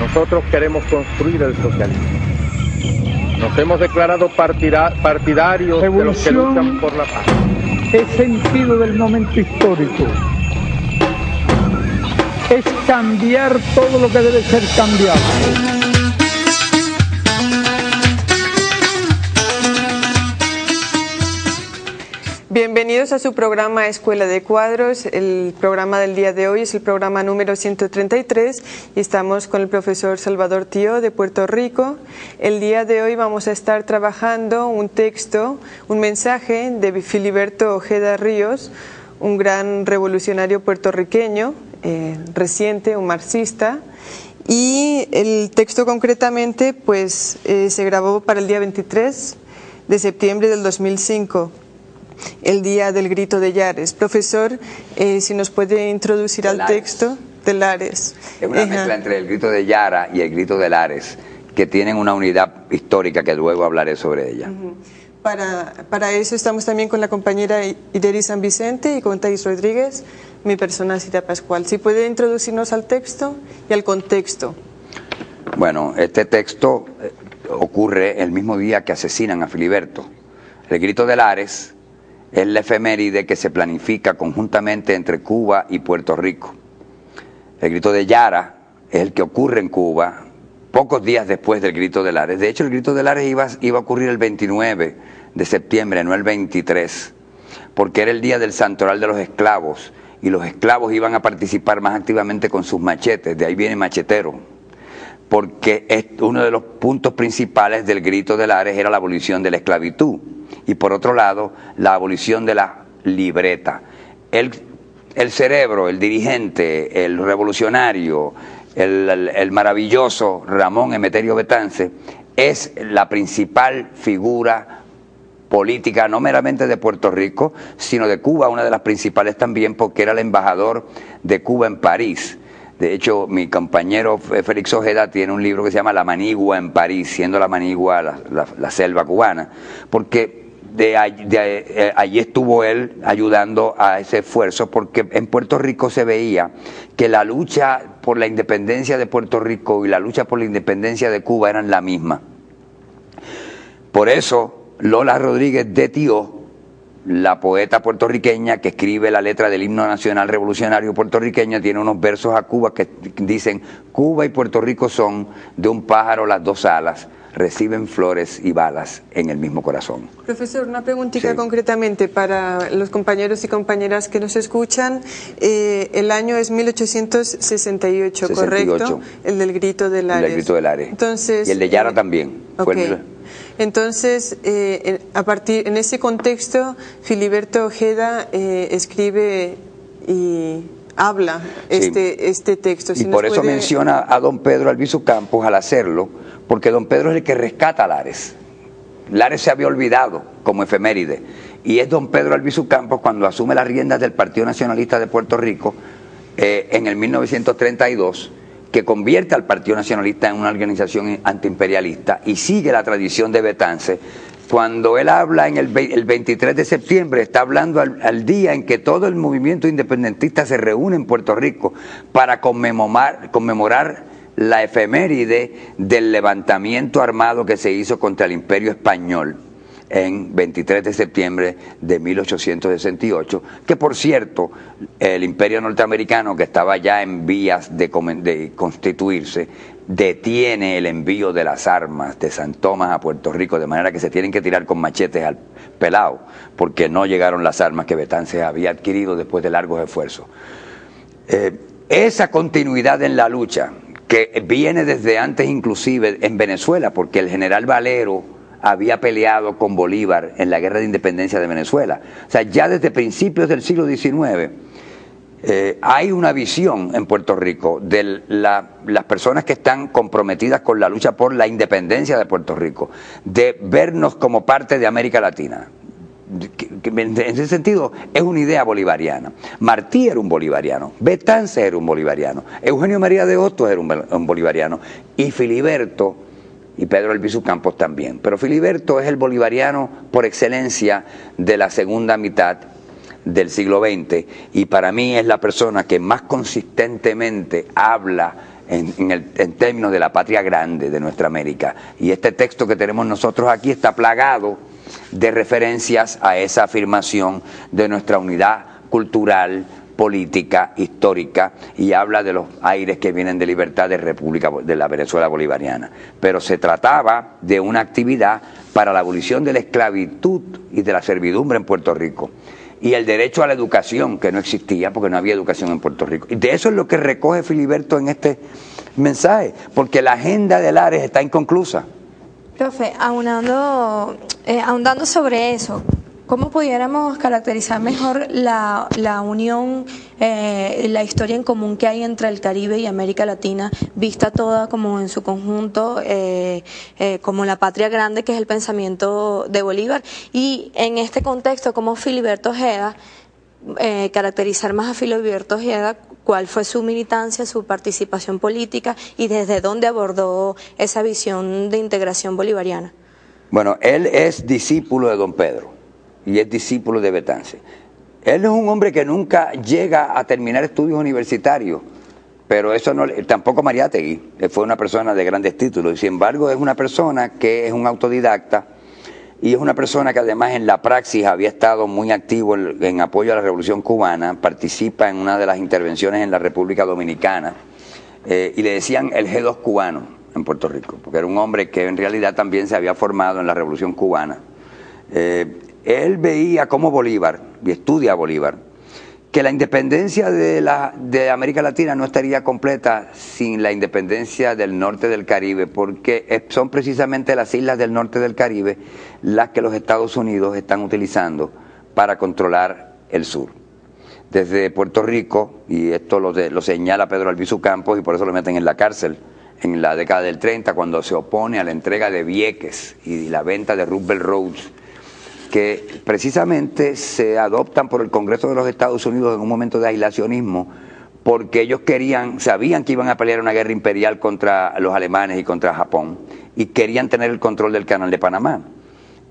Nosotros queremos construir el socialismo. Nos hemos declarado partidarios de los que luchan por la paz. Es sentido del momento histórico. Es cambiar todo lo que debe ser cambiado. Bienvenidos a su programa Escuela de Cuadros. El programa del día de hoy es el programa número 133 y estamos con el profesor Salvador Tío de Puerto Rico. El día de hoy vamos a estar trabajando un texto, un mensaje de Filiberto Ojeda Ríos, un gran revolucionario puertorriqueño, reciente, un marxista. Y el texto concretamente pues, se grabó para el día 23 de septiembre del 2005. El día del grito de Lares. Profesor, si nos puede introducir al texto de Lares. Es una mezcla entre el grito de Yara y el grito de Lares, que tienen una unidad histórica que luego hablaré sobre ella. Para eso estamos también con la compañera Ideri San Vicente y con Thais Rodríguez, mi persona Cita Pascual. Si puede introducirnos al texto y al contexto. Bueno, este texto ocurre el mismo día que asesinan a Filiberto. El grito de Lares es la efeméride que se planifica conjuntamente entre Cuba y Puerto Rico. El grito de Yara es el que ocurre en Cuba pocos días después del grito de Lares. De hecho, el grito de Lares iba a ocurrir el 29 de septiembre, no el 23, porque era el día del santoral de los esclavos y los esclavos iban a participar más activamente con sus machetes, de ahí viene machetero, porque uno de los puntos principales del grito de Lares era la abolición de la esclavitud y por otro lado la abolición de la libreta. El cerebro, el dirigente, el revolucionario, el maravilloso Ramón Emeterio Betance es la principal figura política, no meramente de Puerto Rico, sino de Cuba, una de las principales también porque era el embajador de Cuba en París. De hecho, mi compañero Félix Ojeda tiene un libro que se llama La Manigua en París, siendo la Manigua la selva cubana, porque allí estuvo él ayudando a ese esfuerzo, porque en Puerto Rico se veía que la lucha por la independencia de Puerto Rico y la lucha por la independencia de Cuba eran la misma. Por eso, Lola Rodríguez de Tío, la poeta puertorriqueña que escribe la letra del himno nacional revolucionario puertorriqueño, tiene unos versos a Cuba que dicen: Cuba y Puerto Rico son de un pájaro las dos alas, reciben flores y balas en el mismo corazón. Profesor, una preguntita concretamente para los compañeros y compañeras que nos escuchan. El año es 1868, ¿correcto? El del grito de Lares. El del grito de Lares. Entonces, y el de Yara también. Entonces, en ese contexto, Filiberto Ojeda escribe y habla este texto. Y por eso menciona a don Pedro Albizu Campos al hacerlo, porque don Pedro es el que rescata a Lares. Lares se había olvidado como efeméride, y es don Pedro Albizu Campos cuando asume las riendas del Partido Nacionalista de Puerto Rico en el 1932, que convierte al Partido Nacionalista en una organización antiimperialista y sigue la tradición de Betance. Cuando él habla el 23 de septiembre, está hablando al día en que todo el movimiento independentista se reúne en Puerto Rico para conmemorar la efeméride del levantamiento armado que se hizo contra el Imperio Español en 23 de septiembre de 1868, que por cierto, el Imperio norteamericano, que estaba ya en vías de constituirse, detiene el envío de las armas de San Tomás a Puerto Rico, de manera que se tienen que tirar con machetes al pelao, porque no llegaron las armas que Betance había adquirido después de largos esfuerzos. Esa continuidad en la lucha, que viene desde antes inclusive en Venezuela, porque el general Valero había peleado con Bolívar en la guerra de independencia de Venezuela. O sea, ya desde principios del siglo XIX hay una visión en Puerto Rico de las personas que están comprometidas con la lucha por la independencia de Puerto Rico, de vernos como parte de América Latina. En ese sentido es una idea bolivariana. Martí era un bolivariano, Betance era un bolivariano, Eugenio María de Hostos era un bolivariano, y Filiberto y Pedro Albizu Campos también. Pero Filiberto es el bolivariano por excelencia de la segunda mitad del siglo XX, y para mí es la persona que más consistentemente habla en términos de la patria grande de nuestra América. Y este texto que tenemos nosotros aquí está plagado de referencias a esa afirmación de nuestra unidad cultural, política, histórica, y habla de los aires que vienen de libertad de la Venezuela bolivariana. Pero se trataba de una actividad para la abolición de la esclavitud y de la servidumbre en Puerto Rico, y el derecho a la educación, que no existía porque no había educación en Puerto Rico. Y de eso es lo que recoge Filiberto en este mensaje, porque la agenda de Lares está inconclusa. Profe, ahondando sobre eso, ¿cómo pudiéramos caracterizar mejor la unión, la historia en común que hay entre el Caribe y América Latina, vista toda como en su conjunto, como la patria grande que es el pensamiento de Bolívar? Y en este contexto, ¿cómo Filiberto Ojeda, caracterizar más a Filiberto Ojeda, cuál fue su militancia, su participación política y desde dónde abordó esa visión de integración bolivariana? Bueno, él es discípulo de don Pedro y es discípulo de Betance. Él es un hombre que nunca llega a terminar estudios universitarios, pero eso no, tampoco Mariátegui, fue una persona de grandes títulos, y sin embargo es una persona que es un autodidacta, y es una persona que además en la praxis había estado muy activo en apoyo a la Revolución Cubana, participa en una de las intervenciones en la República Dominicana, y le decían el G2 cubano en Puerto Rico, porque era un hombre que en realidad también se había formado en la Revolución Cubana. Él veía como Bolívar, y estudia a Bolívar, que la independencia de América Latina no estaría completa sin la independencia del norte del Caribe, porque son precisamente las islas del norte del Caribe las que los Estados Unidos están utilizando para controlar el sur. Desde Puerto Rico, y esto lo señala Pedro Albizu Campos, y por eso lo meten en la cárcel, en la década del 30, cuando se opone a la entrega de Vieques y la venta de Roosevelt Roads, que precisamente se adoptan por el Congreso de los Estados Unidos en un momento de aislacionismo, porque ellos sabían que iban a pelear una guerra imperial contra los alemanes y contra Japón, y querían tener el control del Canal de Panamá.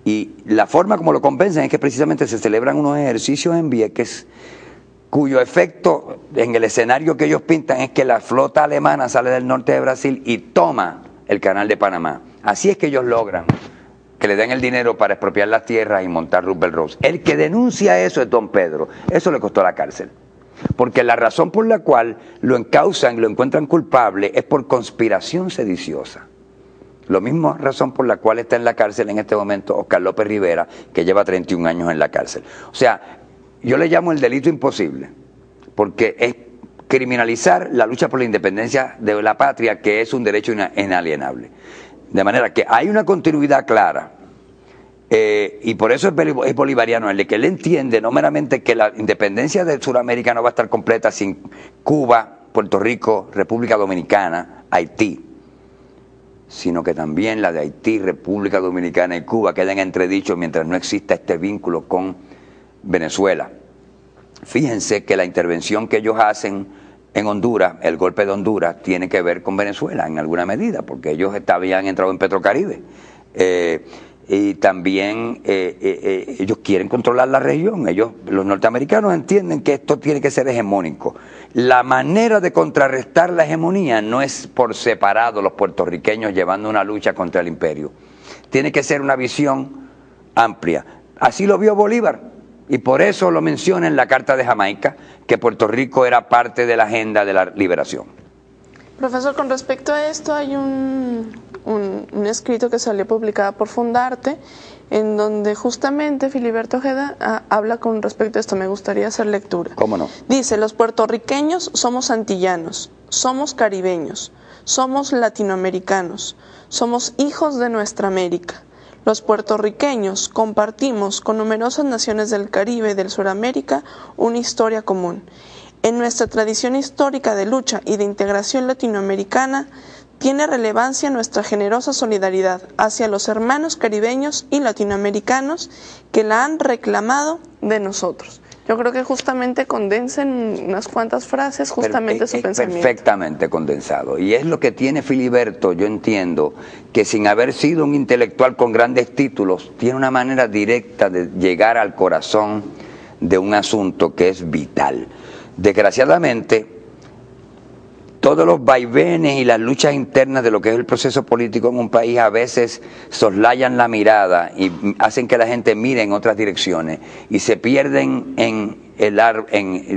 Y la forma como lo compensan es que precisamente se celebran unos ejercicios en Vieques, cuyo efecto en el escenario que ellos pintan es que la flota alemana sale del norte de Brasil y toma el Canal de Panamá. Así es que ellos logran que le den el dinero para expropiar las tierras y montar Roosevelt Roads. El que denuncia eso es don Pedro. Eso le costó la cárcel. Porque la razón por la cual lo encausan y lo encuentran culpable es por conspiración sediciosa. La misma razón por la cual está en la cárcel en este momento Oscar López Rivera, que lleva 31 años en la cárcel. O sea, yo le llamo el delito imposible, porque es criminalizar la lucha por la independencia de la patria, que es un derecho inalienable. De manera que hay una continuidad clara, y por eso es bolivariano, el de que él entiende no meramente que la independencia de Sudamérica no va a estar completa sin Cuba, Puerto Rico, República Dominicana, Haití, sino que también la de Haití, República Dominicana y Cuba quedan entredichos mientras no exista este vínculo con Venezuela. Fíjense que la intervención que ellos hacen en Honduras, el golpe de Honduras, tiene que ver con Venezuela en alguna medida, porque ellos habían entrado en Petrocaribe. Y también ellos quieren controlar la región. Los norteamericanos entienden que esto tiene que ser hegemónico. La manera de contrarrestar la hegemonía no es por separado los puertorriqueños llevando una lucha contra el imperio. Tiene que ser una visión amplia. Así lo vio Bolívar. Y por eso lo menciona en la Carta de Jamaica, que Puerto Rico era parte de la agenda de la liberación. Profesor, con respecto a esto hay un escrito que salió publicado por Fundarte, en donde justamente Filiberto Ojeda habla con respecto a esto. Me gustaría hacer lectura. ¿Cómo no? Dice: los puertorriqueños somos antillanos, somos caribeños, somos latinoamericanos, somos hijos de nuestra América. Los puertorriqueños compartimos con numerosas naciones del Caribe y del Suramérica una historia común. En nuestra tradición histórica de lucha y de integración latinoamericana tiene relevancia nuestra generosa solidaridad hacia los hermanos caribeños y latinoamericanos que la han reclamado de nosotros. Yo creo que justamente condensa en unas cuantas frases justamente su pensamiento. Perfectamente condensado. Y es lo que tiene Filiberto, yo entiendo, que sin haber sido un intelectual con grandes títulos, tiene una manera directa de llegar al corazón de un asunto que es vital. Desgraciadamente, todos los vaivenes y las luchas internas de lo que es el proceso político en un país a veces soslayan la mirada y hacen que la gente mire en otras direcciones y se pierden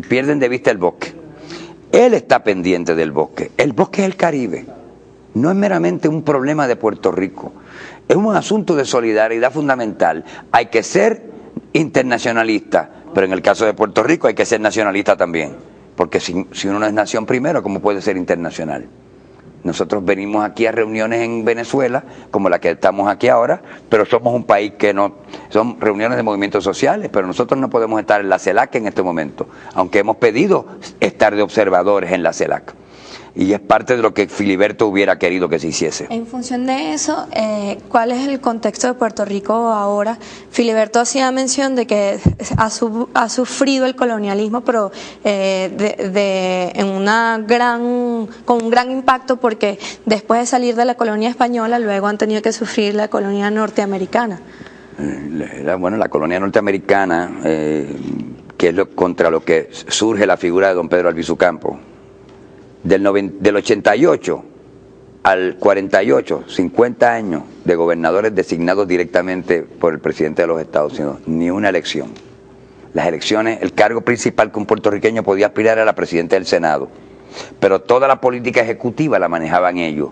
pierden de vista el bosque. Él está pendiente del bosque. El bosque es el Caribe. No es meramente un problema de Puerto Rico. Es un asunto de solidaridad fundamental. Hay que ser internacionalista, pero en el caso de Puerto Rico hay que ser nacionalista también. Porque si uno no es nación primero, ¿cómo puede ser internacional? Nosotros venimos aquí a reuniones en Venezuela, como la que estamos aquí ahora, pero somos un país que no... Son reuniones de movimientos sociales, pero nosotros no podemos estar en la CELAC en este momento, aunque hemos pedido estar de observadores en la CELAC. Y es parte de lo que Filiberto hubiera querido que se hiciese. En función de eso, ¿cuál es el contexto de Puerto Rico ahora? Filiberto hacía mención de que ha sufrido el colonialismo, pero con un gran impacto, porque después de salir de la colonia española, luego han tenido que sufrir la colonia norteamericana. La colonia norteamericana, que es contra lo que surge la figura de don Pedro Albizu Campos. Del 88 al 48, 50 años de gobernadores designados directamente por el presidente de los Estados Unidos, ni una elección. Las elecciones, el cargo principal que un puertorriqueño podía aspirar era la presidenta del Senado, pero toda la política ejecutiva la manejaban ellos.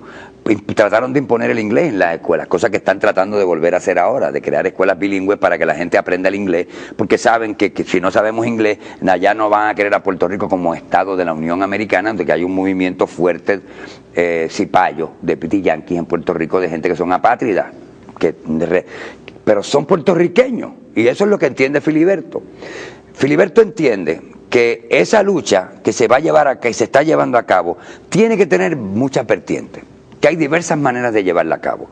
Trataron de imponer el inglés en las escuelas, cosa que están tratando de volver a hacer ahora, de crear escuelas bilingües para que la gente aprenda el inglés, porque saben que si no sabemos inglés, allá no van a querer a Puerto Rico como estado de la Unión Americana, donde hay un movimiento fuerte, cipayo, de piti yanquis en Puerto Rico, de gente que son apátridas, pero son puertorriqueños, y eso es lo que entiende Filiberto. Filiberto entiende que esa lucha que se va a llevar que se está llevando a cabo tiene que tener muchas vertientes, que hay diversas maneras de llevarla a cabo,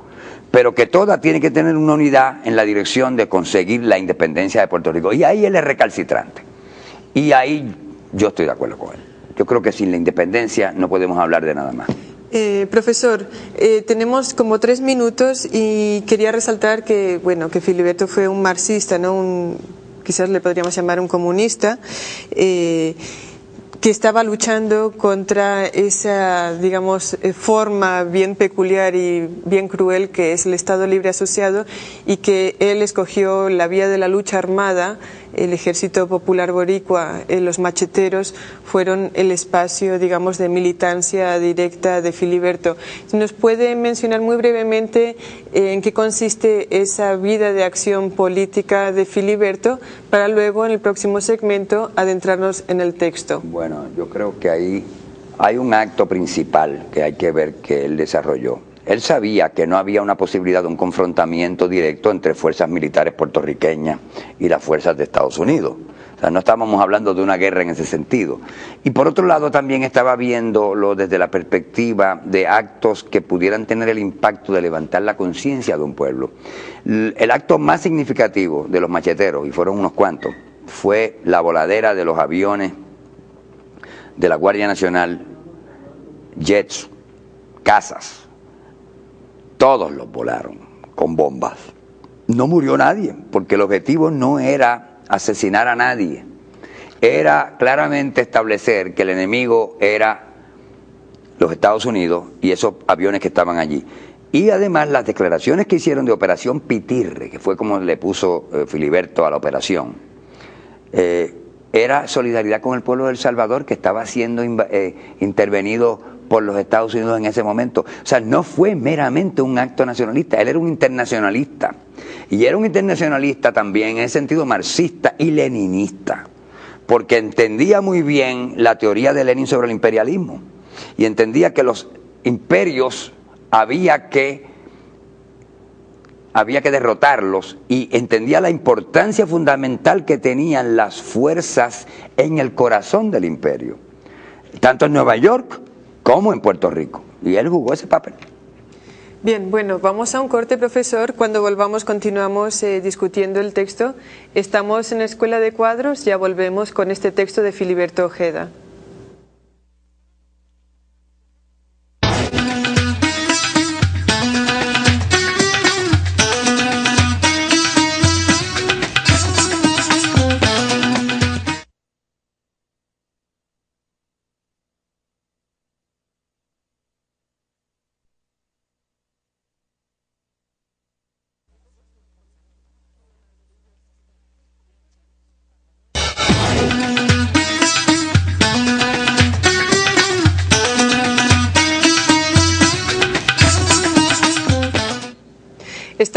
pero que toda tiene que tener una unidad en la dirección de conseguir la independencia de Puerto Rico. Y ahí él es recalcitrante. Y ahí yo estoy de acuerdo con él. Yo creo que sin la independencia no podemos hablar de nada más. Profesor, tenemos como 3 minutos y quería resaltar que, bueno, que Filiberto fue un marxista, ¿no? Quizás le podríamos llamar un comunista, que estaba luchando contra esa, digamos, forma bien peculiar y bien cruel que es el Estado Libre Asociado, y que él escogió la vía de la lucha armada. El Ejército Popular Boricua, los macheteros, fueron el espacio, digamos, de militancia directa de Filiberto. ¿Nos puede mencionar muy brevemente en qué consiste esa vida de acción política de Filiberto, para luego, en el próximo segmento, adentrarnos en el texto? Bueno, yo creo que ahí hay un acto principal que hay que ver que él desarrolló. Él sabía que no había una posibilidad de un confrontamiento directo entre fuerzas militares puertorriqueñas y las fuerzas de Estados Unidos. O sea, no estábamos hablando de una guerra en ese sentido. Y por otro lado también estaba viéndolo desde la perspectiva de actos que pudieran tener el impacto de levantar la conciencia de un pueblo. El acto más significativo de los macheteros, y fueron unos cuantos, fue la voladera de los aviones de la Guardia Nacional, jets, cazas. Todos los volaron con bombas. No murió nadie, porque el objetivo no era asesinar a nadie. Era claramente establecer que el enemigo era los Estados Unidos y esos aviones que estaban allí. Y además las declaraciones que hicieron de Operación Pitirre, que fue como le puso Filiberto a la operación, era solidaridad con el pueblo de El Salvador, que estaba siendo intervenido por los Estados Unidos en ese momento. O sea, no fue meramente un acto nacionalista, él era un internacionalista. Y era un internacionalista también en el sentido marxista y leninista, porque entendía muy bien la teoría de Lenin sobre el imperialismo, y entendía que los imperios había que derrotarlos, y entendía la importancia fundamental que tenían las fuerzas en el corazón del imperio, tanto en Nueva York como en Puerto Rico, y él jugó ese papel. Bien, bueno, vamos a un corte, profesor. Cuando volvamos continuamos discutiendo el texto. Estamos en la Escuela de Cuadros, ya volvemos con este texto de Filiberto Ojeda.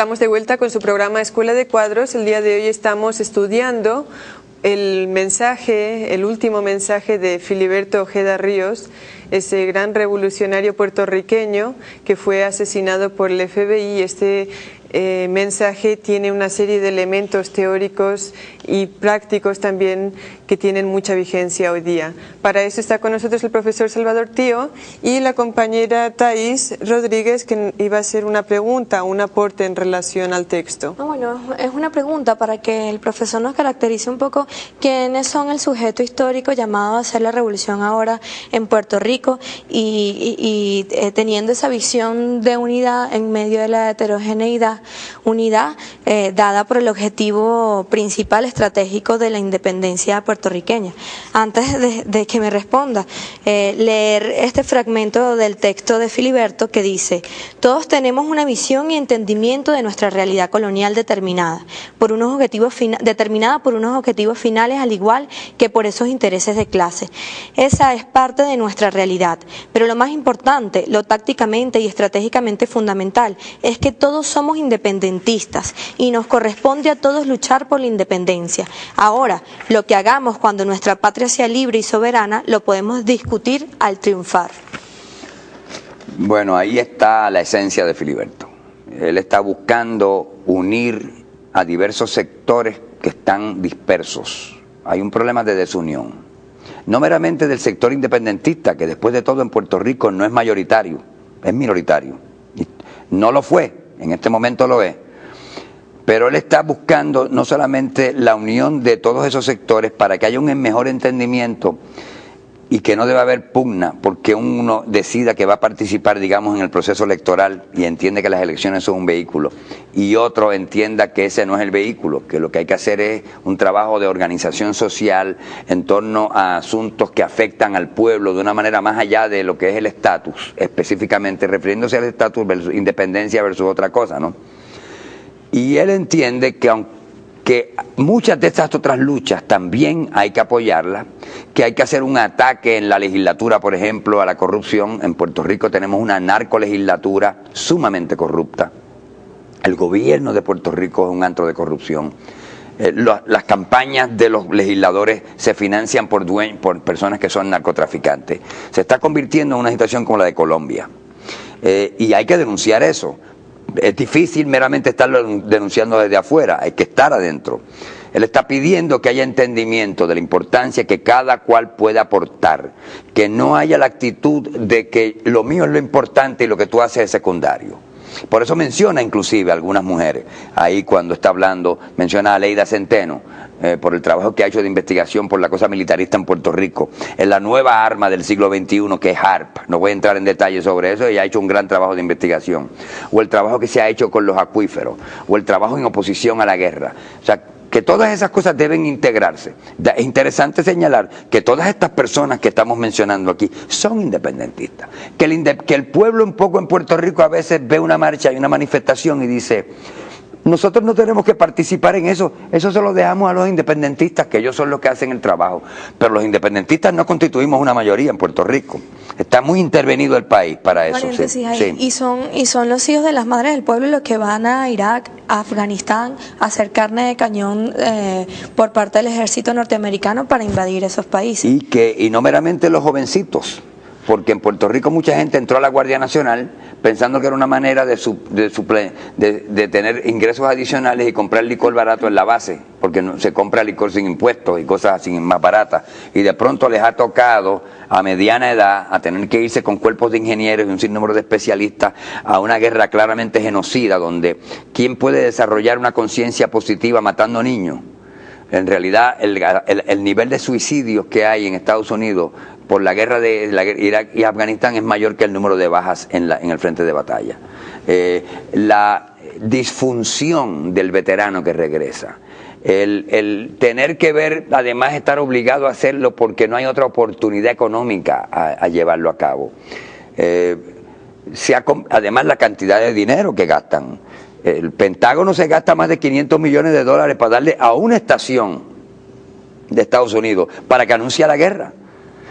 Estamos de vuelta con su programa Escuela de Cuadros. El día de hoy estamos estudiando el mensaje, el último mensaje de Filiberto Ojeda Ríos, ese gran revolucionario puertorriqueño que fue asesinado por el FBI. Este mensaje tiene una serie de elementos teóricos y prácticos también que tienen mucha vigencia hoy día. Para eso está con nosotros el profesor Salvador Tío y la compañera Thais Rodríguez, que iba a hacer una pregunta, un aporte en relación al texto. Bueno, es una pregunta para que el profesor nos caracterice un poco quiénes son el sujeto histórico llamado a hacer la revolución ahora en Puerto Rico y teniendo esa visión de unidad en medio de la heterogeneidad, unidad dada por el objetivo principal estratégico de la independencia puertorriqueña. Antes de que me responda, leer este fragmento del texto de Filiberto que dice: todos tenemos una visión y entendimiento de nuestra realidad colonial determinada por unos objetivos finales, al igual que por esos intereses de clase. Esa es parte de nuestra realidad, pero lo más importante, lo tácticamente y estratégicamente fundamental, es que todos somos independentistas y nos corresponde a todos luchar por la independencia. Ahora, lo que hagamos cuando nuestra patria sea libre y soberana, lo podemos discutir al triunfar. Bueno, ahí está la esencia de Filiberto. Él está buscando unir a diversos sectores que están dispersos. Hay un problema de desunión. No meramente del sector independentista, que después de todo en Puerto Rico no es mayoritario, es minoritario. No lo fue, en este momento lo es. Pero él está buscando no solamente la unión de todos esos sectores para que haya un mejor entendimiento y que no debe haber pugna porque uno decida que va a participar, digamos, en el proceso electoral y entiende que las elecciones son un vehículo y otro entienda que ese no es el vehículo, que lo que hay que hacer es un trabajo de organización social en torno a asuntos que afectan al pueblo de una manera más allá de lo que es el estatus, específicamente refiriéndose al estatus versus independencia versus otra cosa, ¿no? Y él entiende que aunque muchas de estas otras luchas también hay que apoyarlas, que hay que hacer un ataque en la legislatura, por ejemplo, a la corrupción. En Puerto Rico tenemos una narcolegislatura sumamente corrupta. El gobierno de Puerto Rico es un antro de corrupción. Las campañas de los legisladores se financian por personas que son narcotraficantes. Se está convirtiendo en una situación como la de Colombia. Y hay que denunciar eso. Es difícil meramente estarlo denunciando desde afuera, hay que estar adentro. Él está pidiendo que haya entendimiento de la importancia que cada cual puede aportar, que no haya la actitud de que lo mío es lo importante y lo que tú haces es secundario. Por eso menciona inclusive a algunas mujeres, ahí cuando está hablando, menciona a Leida Centeno, por el trabajo que ha hecho de investigación por la cosa militarista en Puerto Rico, en la nueva arma del siglo XXI que es HAARP. No voy a entrar en detalles sobre eso, ella ha hecho un gran trabajo de investigación, o el trabajo que se ha hecho con los acuíferos, o el trabajo en oposición a la guerra. O sea, que todas esas cosas deben integrarse. Es interesante señalar que todas estas personas que estamos mencionando aquí son independentistas. Que el pueblo un poco en Puerto Rico a veces ve una marcha y una manifestación y dice: nosotros no tenemos que participar en eso, eso se lo dejamos a los independentistas, que ellos son los que hacen el trabajo. Pero los independentistas no constituimos una mayoría en Puerto Rico. Está muy intervenido el país para eso. Sí. Y son los hijos de las madres del pueblo los que van a Irak, a Afganistán, a hacer carne de cañón por parte del ejército norteamericano para invadir esos países. Y no meramente los jovencitos, porque en Puerto Rico mucha gente entró a la Guardia Nacional pensando que era una manera de tener ingresos adicionales y comprar licor barato en la base, porque no, se compra licor sin impuestos y cosas así más baratas, y de pronto les ha tocado a mediana edad a tener que irse con cuerpos de ingenieros y un sinnúmero de especialistas a una guerra claramente genocida, donde ¿quién puede desarrollar una conciencia positiva matando niños? En realidad el nivel de suicidios que hay en Estados Unidos por la guerra de Irak y Afganistán es mayor que el número de bajas en el frente de batalla. La disfunción del veterano que regresa, el tener que ver, además estar obligado a hacerlo porque no hay otra oportunidad económica a llevarlo a cabo. Además la cantidad de dinero que gastan. El Pentágono se gasta más de $500 millones para darle a una estación de Estados Unidos para que anuncie la guerra.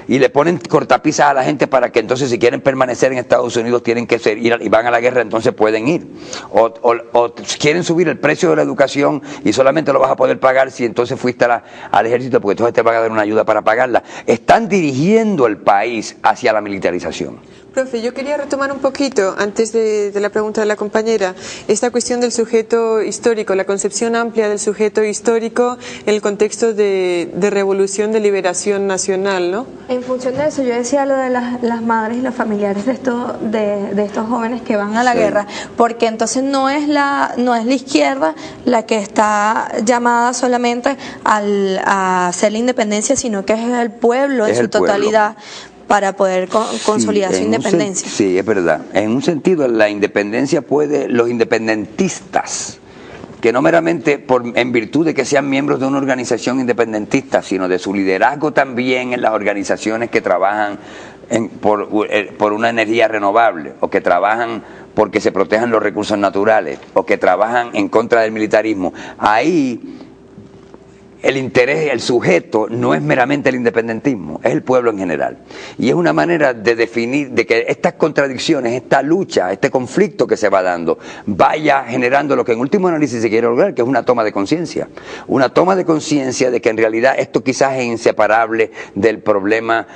y le ponen cortapisas a la gente para que entonces si quieren permanecer en Estados Unidos tienen que ir y van a la guerra, entonces pueden ir. O quieren subir el precio de la educación y solamente lo vas a poder pagar si entonces fuiste al ejército, porque entonces te van a dar una ayuda para pagarla. Están dirigiendo el país hacia la militarización. Profe, yo quería retomar un poquito, antes de la pregunta de la compañera, esta cuestión del sujeto histórico, la concepción amplia del sujeto histórico en el contexto de revolución, de liberación nacional, ¿no? En función de eso, yo decía lo de las madres y los familiares de estos jóvenes que van a la guerra, porque entonces no es la izquierda la que está llamada solamente a hacer la independencia, sino que es el pueblo en su totalidad, para poder consolidar su independencia. Sí, es verdad. En un sentido, la independencia los independentistas, que no meramente en virtud de que sean miembros de una organización independentista, sino de su liderazgo también en las organizaciones que trabajan por una energía renovable, o que trabajan porque se protejan los recursos naturales, o que trabajan en contra del militarismo. Ahí el interés, el sujeto, no es meramente el independentismo, es el pueblo en general. Y es una manera de definir, de que estas contradicciones, esta lucha, este conflicto que se va dando, vaya generando lo que en último análisis se quiere lograr, que es una toma de conciencia. Una toma de conciencia de que en realidad esto quizás es inseparable del problema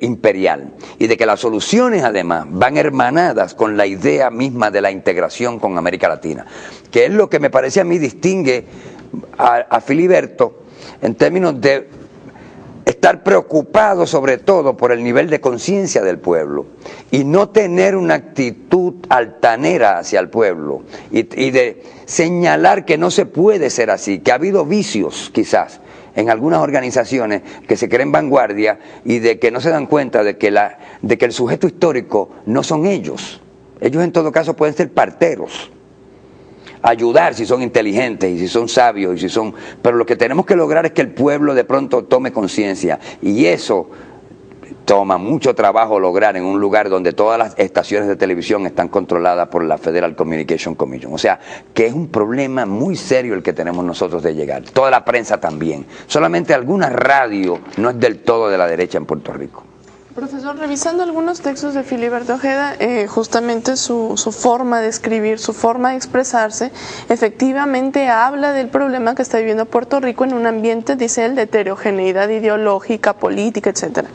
imperial. Y de que las soluciones, además, van hermanadas con la idea misma de la integración con América Latina. Que es lo que me parece a mí distingue a Filiberto, en términos de estar preocupado sobre todo por el nivel de conciencia del pueblo y no tener una actitud altanera hacia el pueblo y de señalar que no se puede ser así, que ha habido vicios quizás en algunas organizaciones que se creen vanguardia y de que no se dan cuenta de que el sujeto histórico no son ellos. Ellos en todo caso pueden ser parteros, ayudar si son inteligentes y si son sabios pero lo que tenemos que lograr es que el pueblo de pronto tome conciencia, y eso toma mucho trabajo lograr en un lugar donde todas las estaciones de televisión están controladas por la Federal Communication Commission. O sea, que es un problema muy serio el que tenemos nosotros de llegar. Toda la prensa también. Solamente alguna radio no es del todo de la derecha en Puerto Rico. Profesor, revisando algunos textos de Filiberto Ojeda, justamente su forma de escribir, su forma de expresarse, efectivamente habla del problema que está viviendo Puerto Rico en un ambiente, dice él, de heterogeneidad ideológica, política, etcétera.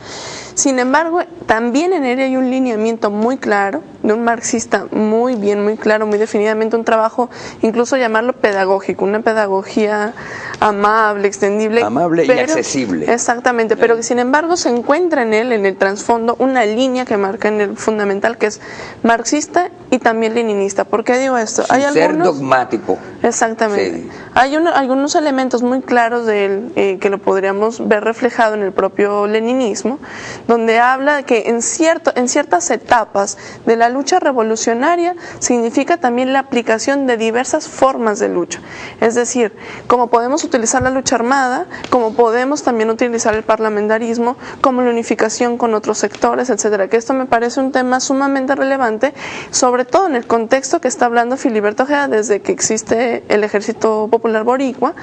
Sin embargo, también en él hay un lineamiento muy claro, de un marxista muy bien, muy claro, muy definidamente, un trabajo, incluso llamarlo pedagógico, una pedagogía amable, extendible. Amable y accesible. Exactamente, pero que sin embargo se encuentra en él, en el trasfondo, una línea que marca en el fundamental, que es marxista y también leninista. ¿Por qué digo esto? Sin ser dogmático. Exactamente. Sí. Hay algunos elementos muy claros de él que lo podríamos ver reflejado en el propio leninismo, donde habla de que en ciertas etapas de la lucha revolucionaria significa también la aplicación de diversas formas de lucha. Es decir, como podemos utilizar la lucha armada, como podemos también utilizar el parlamentarismo, como la unificación con otros sectores, etcétera. Que esto me parece un tema sumamente relevante, sobre todo en el contexto que está hablando Filiberto Ojeda desde que existe el Ejército Popular Boricua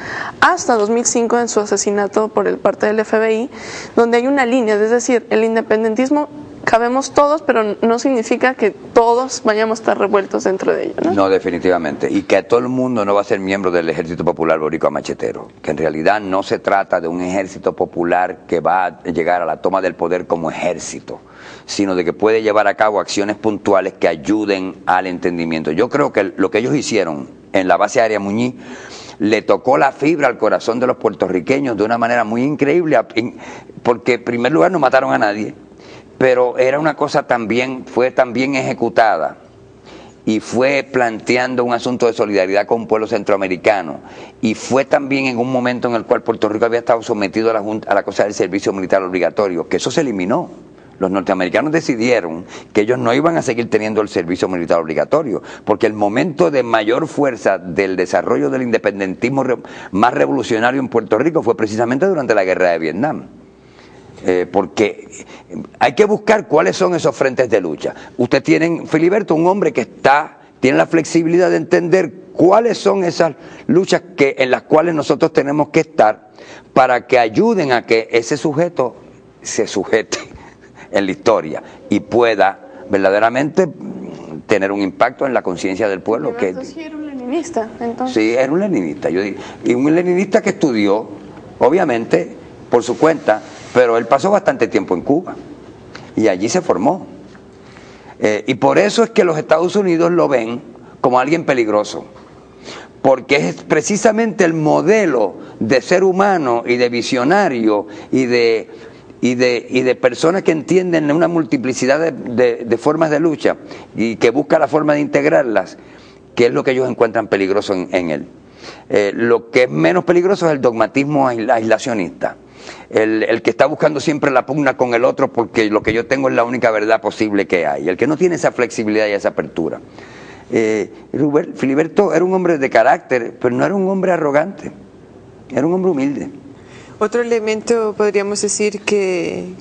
hasta 2005 en su asesinato por parte del FBI, donde hay una línea, es decir, el independentismo cabemos todos, pero no significa que todos vayamos a estar revueltos dentro de ello, ¿no? No, definitivamente. Y que todo el mundo no va a ser miembro del Ejército Popular Boricua Machetero. Que en realidad no se trata de un ejército popular que va a llegar a la toma del poder como ejército, sino de que puede llevar a cabo acciones puntuales que ayuden al entendimiento. Yo creo que lo que ellos hicieron en la base aérea Muñiz le tocó la fibra al corazón de los puertorriqueños de una manera muy increíble, porque en primer lugar no mataron a nadie, pero era una cosa fue tan bien ejecutada y fue planteando un asunto de solidaridad con un pueblo centroamericano, y fue también en un momento en el cual Puerto Rico había estado sometido a la cosa del servicio militar obligatorio, que eso se eliminó. Los norteamericanos decidieron que ellos no iban a seguir teniendo el servicio militar obligatorio, porque el momento de mayor fuerza del desarrollo del independentismo más revolucionario en Puerto Rico fue precisamente durante la guerra de Vietnam. Porque hay que buscar cuáles son esos frentes de lucha. Usted tiene, Filiberto, un hombre que tiene la flexibilidad de entender cuáles son esas luchas en las cuales nosotros tenemos que estar para que ayuden a que ese sujeto se sujete en la historia y pueda verdaderamente tener un impacto en la conciencia del pueblo. Sí, era un leninista, entonces. Sí, era un leninista, y un leninista que estudió, obviamente, por su cuenta, pero él pasó bastante tiempo en Cuba y allí se formó. Y por eso es que los Estados Unidos lo ven como alguien peligroso, porque es precisamente el modelo de ser humano y de visionario y de personas que entienden una multiplicidad de formas de lucha y que busca la forma de integrarlas, que es lo que ellos encuentran peligroso en él. Lo que es menos peligroso es el dogmatismo aislacionista, el que está buscando siempre la pugna con el otro porque lo que yo tengo es la única verdad posible que hay, el que no tiene esa flexibilidad y esa apertura. Filiberto era un hombre de carácter, pero no era un hombre arrogante, era un hombre humilde. Otro elemento podríamos decir que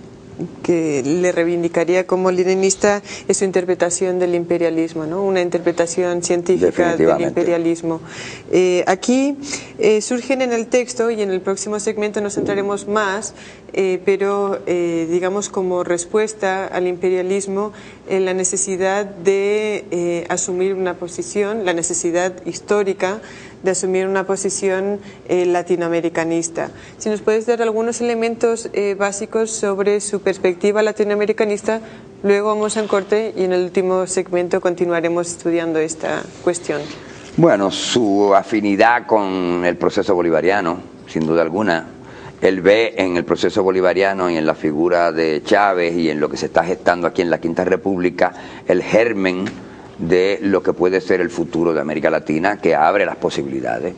le reivindicaría como leninista es su interpretación del imperialismo, ¿no? Una interpretación científica del imperialismo. Aquí surgen en el texto, y en el próximo segmento nos centraremos más, pero digamos como respuesta al imperialismo, la necesidad de asumir una posición, la necesidad histórica de asumir una posición latinoamericanista. Si nos puedes dar algunos elementos básicos sobre su perspectiva latinoamericanista, luego vamos a un corte y en el último segmento continuaremos estudiando esta cuestión. Bueno, su afinidad con el proceso bolivariano, sin duda alguna. Él ve en el proceso bolivariano y en la figura de Chávez y en lo que se está gestando aquí en la Quinta República el germen de lo que puede ser el futuro de América Latina, que abre las posibilidades.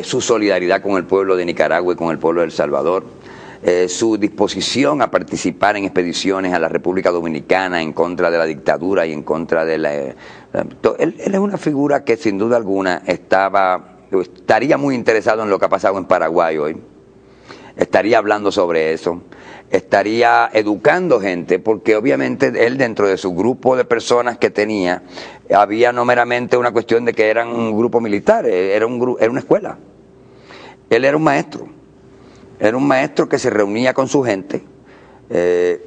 Su solidaridad con el pueblo de Nicaragua y con el pueblo de El Salvador, su disposición a participar en expediciones a la República Dominicana en contra de la dictadura y en contra de la... Él es una figura que sin duda alguna estaría muy interesado en lo que ha pasado en Paraguay hoy, estaría hablando sobre eso, estaría educando gente, porque obviamente él, dentro de su grupo de personas que tenía, había no meramente una cuestión de que eran un grupo militar, era una escuela. Él era un maestro que se reunía con su gente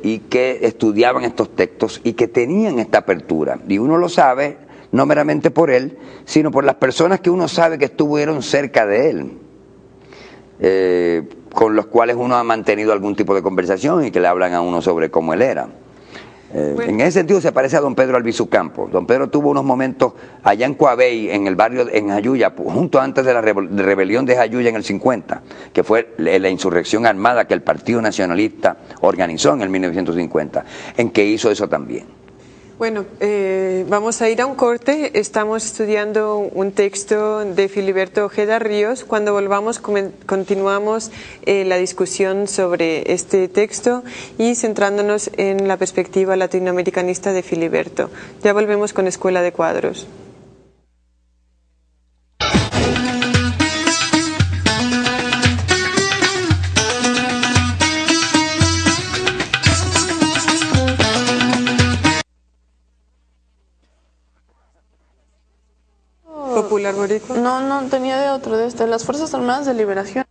y que estudiaban estos textos y que tenían esta apertura, y uno lo sabe no meramente por él, sino por las personas que uno sabe que estuvieron cerca de él, con los cuales uno ha mantenido algún tipo de conversación y que le hablan a uno sobre cómo él era. En ese sentido se parece a don Pedro Albizu Campos. Don Pedro tuvo unos momentos allá en Coabey, en el barrio, en Jayuya, justo antes de la rebelión de Jayuya en el 50, que fue la insurrección armada que el Partido Nacionalista organizó en el 1950, en que hizo eso también. Bueno, vamos a ir a un corte. Estamos estudiando un texto de Filiberto Ojeda Ríos. Cuando volvamos continuamos la discusión sobre este texto y centrándonos en la perspectiva latinoamericanista de Filiberto. Ya volvemos con Escuela de Cuadros. Popular Boricua. No, tenía de otro, de las Fuerzas Armadas de Liberación.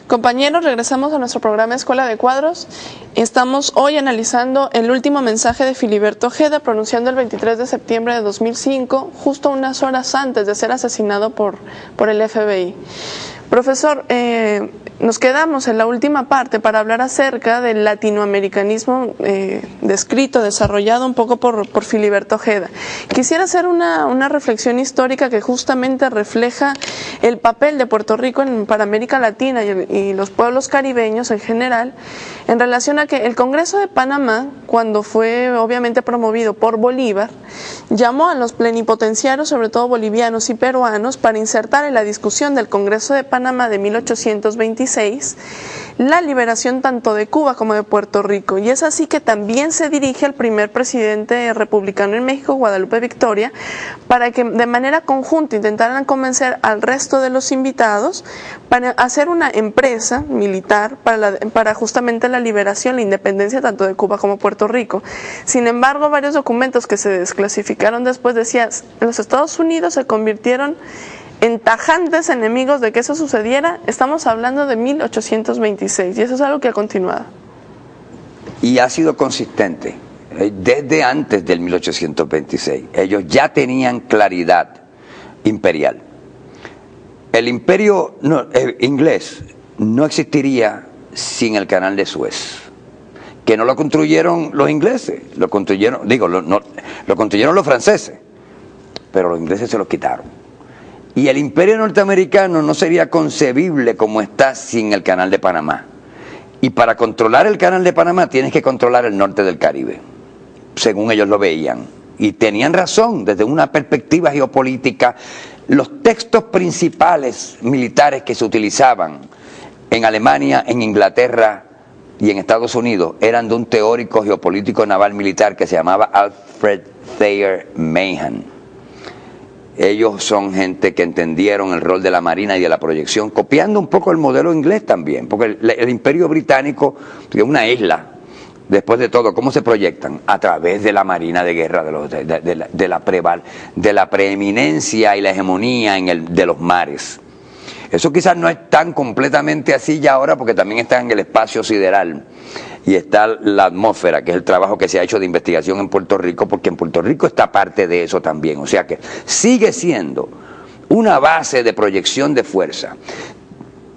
Compañeros, regresamos a nuestro programa Escuela de Cuadros. Estamos hoy analizando el último mensaje de Filiberto Ojeda, pronunciando el 23 de septiembre de 2005, justo unas horas antes de ser asesinado por el FBI. Profesor, nos quedamos en la última parte para hablar acerca del latinoamericanismo descrito, desarrollado un poco por Filiberto Ojeda. Quisiera hacer una reflexión histórica que justamente refleja el papel de Puerto Rico para América Latina y los pueblos caribeños en general, en relación a que el Congreso de Panamá, cuando fue obviamente promovido por Bolívar, llamó a los plenipotenciarios, sobre todo bolivianos y peruanos, para insertar en la discusión del Congreso de Panamá de 1826 la liberación tanto de Cuba como de Puerto Rico. Y es así que también se dirige al primer presidente republicano en México, Guadalupe Victoria, para que de manera conjunta intentaran convencer al resto de los invitados para hacer una empresa militar para justamente la liberación, la independencia tanto de Cuba como Puerto Rico. Sin embargo, varios documentos que se desclasificaron después decían que los Estados Unidos se convirtieron en tajantes enemigos de que eso sucediera. Estamos hablando de 1826 y eso es algo que ha continuado. Y ha sido consistente desde antes del 1826. Ellos ya tenían claridad imperial. El imperio inglés no existiría sin el canal de Suez, que no lo construyeron los ingleses, lo construyeron los franceses, pero los ingleses se los quitaron. Y el imperio norteamericano no sería concebible como está sin el canal de Panamá. Y para controlar el canal de Panamá tienes que controlar el norte del Caribe, según ellos lo veían. Y tenían razón desde una perspectiva geopolítica. Los textos principales militares que se utilizaban en Alemania, en Inglaterra y en Estados Unidos eran de un teórico geopolítico naval militar que se llamaba Alfred Thayer Mahan. Ellos son gente que entendieron el rol de la marina y de la proyección, copiando un poco el modelo inglés también, porque el imperio británico es una isla. Después de todo, ¿cómo se proyectan? A través de la marina de guerra, de la preeminencia y la hegemonía de los mares. Eso quizás no es tan completamente así ya ahora, porque también está en el espacio sideral y está la atmósfera, que es el trabajo que se ha hecho de investigación en Puerto Rico, porque en Puerto Rico está parte de eso también. O sea que sigue siendo una base de proyección de fuerza.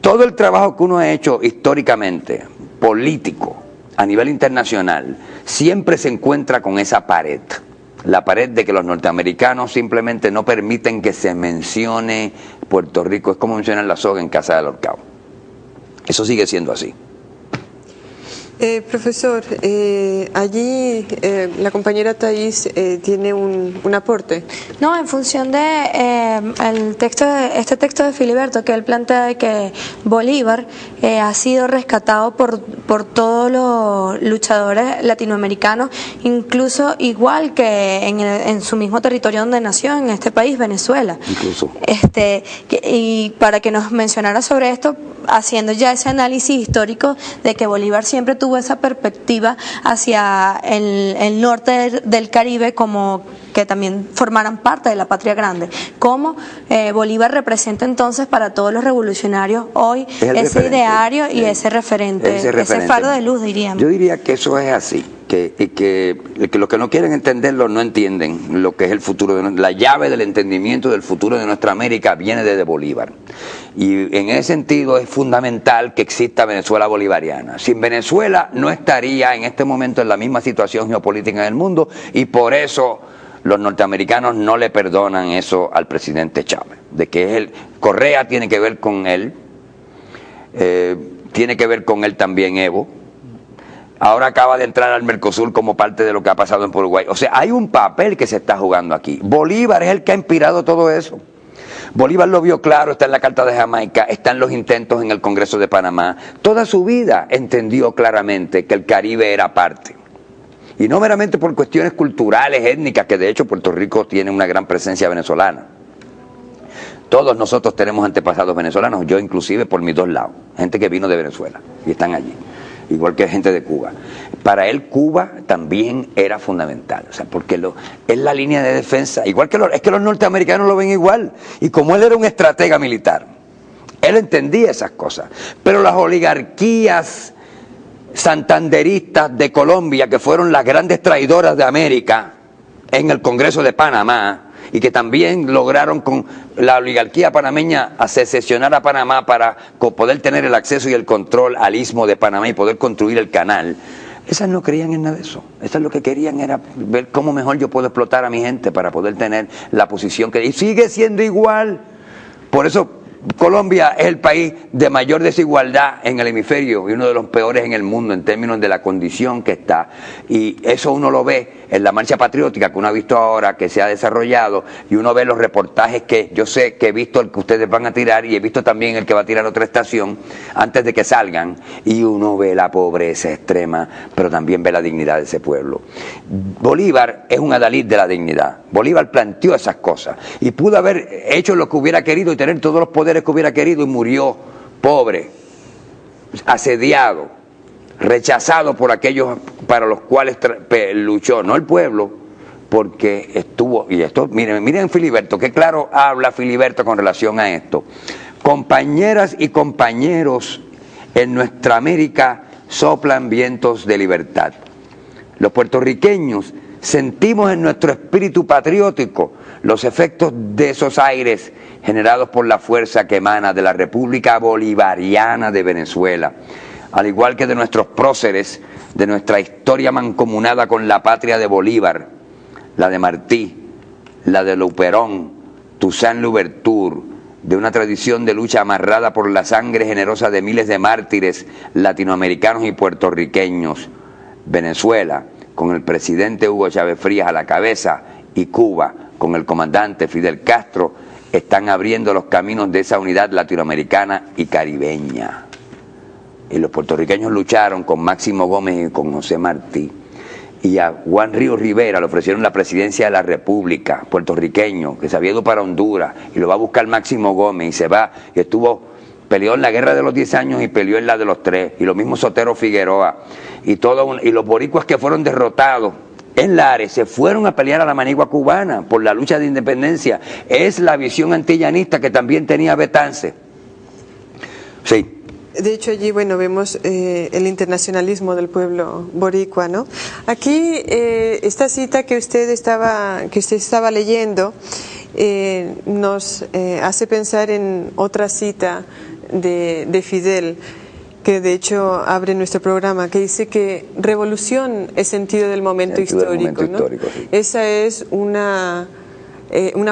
Todo el trabajo que uno ha hecho históricamente, político, a nivel internacional, siempre se encuentra con esa pared. La pared de que los norteamericanos simplemente no permiten que se mencione Puerto Rico. Es como mencionar la soga en casa del ahorcado. Eso sigue siendo así. Profesor, allí la compañera Thais tiene un aporte. No, en función de este texto de Filiberto, que él plantea de que Bolívar ha sido rescatado por todos los luchadores latinoamericanos, incluso igual que en su mismo territorio donde nació, en este país, Venezuela. Incluso. Y para que nos mencionara sobre esto, haciendo ya ese análisis histórico de que Bolívar siempre tuvo esa perspectiva hacia el norte del Caribe, como que también formaran parte de la patria grande. ¿Cómo Bolívar representa entonces para todos los revolucionarios hoy ese ideario y ese referente, ese faro de luz, diríamos? Yo diría que eso es así, que los que no quieren entenderlo no entienden lo que es el futuro. La llave del entendimiento del futuro de nuestra América viene desde Bolívar. Y en ese sentido es fundamental que exista Venezuela bolivariana. Sin Venezuela no estaría en este momento en la misma situación geopolítica en el mundo, y por eso los norteamericanos no le perdonan eso al presidente Chávez, de que Correa tiene que ver con él, tiene que ver con él también Evo. Ahora acaba de entrar al Mercosur como parte de lo que ha pasado en Uruguay. O sea, hay un papel que se está jugando aquí. Bolívar es el que ha inspirado todo eso. Bolívar lo vio claro, está en la Carta de Jamaica, está en los intentos en el Congreso de Panamá. Toda su vida entendió claramente que el Caribe era parte. Y no meramente por cuestiones culturales, étnicas, que de hecho Puerto Rico tiene una gran presencia venezolana. Todos nosotros tenemos antepasados venezolanos, yo inclusive por mis dos lados, gente que vino de Venezuela y están allí, igual que gente de Cuba. Para él Cuba también era fundamental, o sea, porque es la línea de defensa, igual que es que los norteamericanos lo ven igual, y como él era un estratega militar, él entendía esas cosas, pero las oligarquías santanderistas de Colombia, que fueron las grandes traidoras de América en el Congreso de Panamá, y que también lograron con la oligarquía panameña a secesionar a Panamá para poder tener el acceso y el control al istmo de Panamá y poder construir el canal. Esas no creían en nada de eso. Esas lo que querían era ver cómo mejor yo puedo explotar a mi gente para poder tener la posición que... Y sigue siendo igual. Por eso Colombia es el país de mayor desigualdad en el hemisferio y uno de los peores en el mundo en términos de la condición que está. Y eso uno lo ve en la marcha patriótica que uno ha visto ahora, que se ha desarrollado, y uno ve los reportajes que yo sé que he visto el que ustedes van a tirar, y he visto también el que va a tirar otra estación antes de que salgan, y uno ve la pobreza extrema, pero también ve la dignidad de ese pueblo. Bolívar es un adalid de la dignidad. Bolívar planteó esas cosas y pudo haber hecho lo que hubiera querido y tener todos los poderes que hubiera querido, y murió pobre, asediado, rechazado por aquellos para los cuales luchó, no el pueblo, porque estuvo, y esto, miren Filiberto, qué claro habla Filiberto con relación a esto. Compañeras y compañeros, en nuestra América soplan vientos de libertad. Los puertorriqueños sentimos en nuestro espíritu patriótico los efectos de esos aires generados por la fuerza que emana de la República Bolivariana de Venezuela, al igual que de nuestros próceres, de nuestra historia mancomunada con la patria de Bolívar, la de Martí, la de Luperón, Toussaint Louverture, de una tradición de lucha amarrada por la sangre generosa de miles de mártires latinoamericanos y puertorriqueños. Venezuela, con el presidente Hugo Chávez Frías a la cabeza, y Cuba, con el comandante Fidel Castro, están abriendo los caminos de esa unidad latinoamericana y caribeña. Y los puertorriqueños lucharon con Máximo Gómez y con José Martí. Y a Juan Ríos Rivera le ofrecieron la presidencia de la República, puertorriqueño, que se había ido para Honduras, y lo va a buscar Máximo Gómez, y se va, y peleó en la guerra de los 10 años y peleó en la de los 3, y lo mismo Sotero Figueroa, y los boricuas que fueron derrotados en Lares se fueron a pelear a la manigua cubana por la lucha de independencia. Es la visión antillanista que también tenía Betance. Sí. De hecho, allí, bueno, vemos el internacionalismo del pueblo boricua, ¿no? Aquí, esta cita que usted estaba leyendo nos hace pensar en otra cita de Fidel, que de hecho abre nuestro programa, que dice que revolución es sentido del momento histórico, ¿no? Sí. Esa es una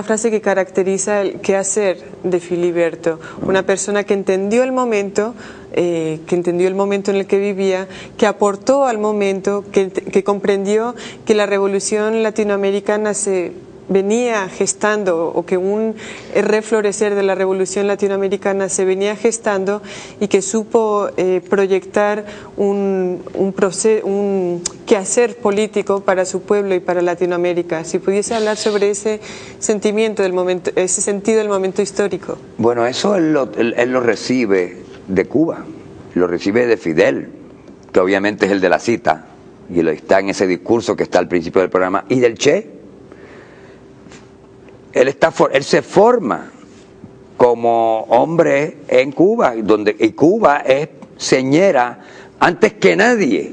frase que caracteriza el quehacer de Filiberto, una persona que entendió el momento en el que vivía, que aportó al momento, que comprendió que la revolución latinoamericana se venía gestando, o que un reflorecer de la revolución latinoamericana se venía gestando, y que supo proyectar un quehacer político para su pueblo y para Latinoamérica. Si pudiese hablar sobre ese sentimiento del momento, ese sentido del momento histórico. Bueno, eso él lo recibe de Cuba, lo recibe de Fidel, que obviamente es el de la cita, y está en ese discurso que está al principio del programa, y del Che. Él se forma como hombre en Cuba, y Cuba es señera antes que nadie.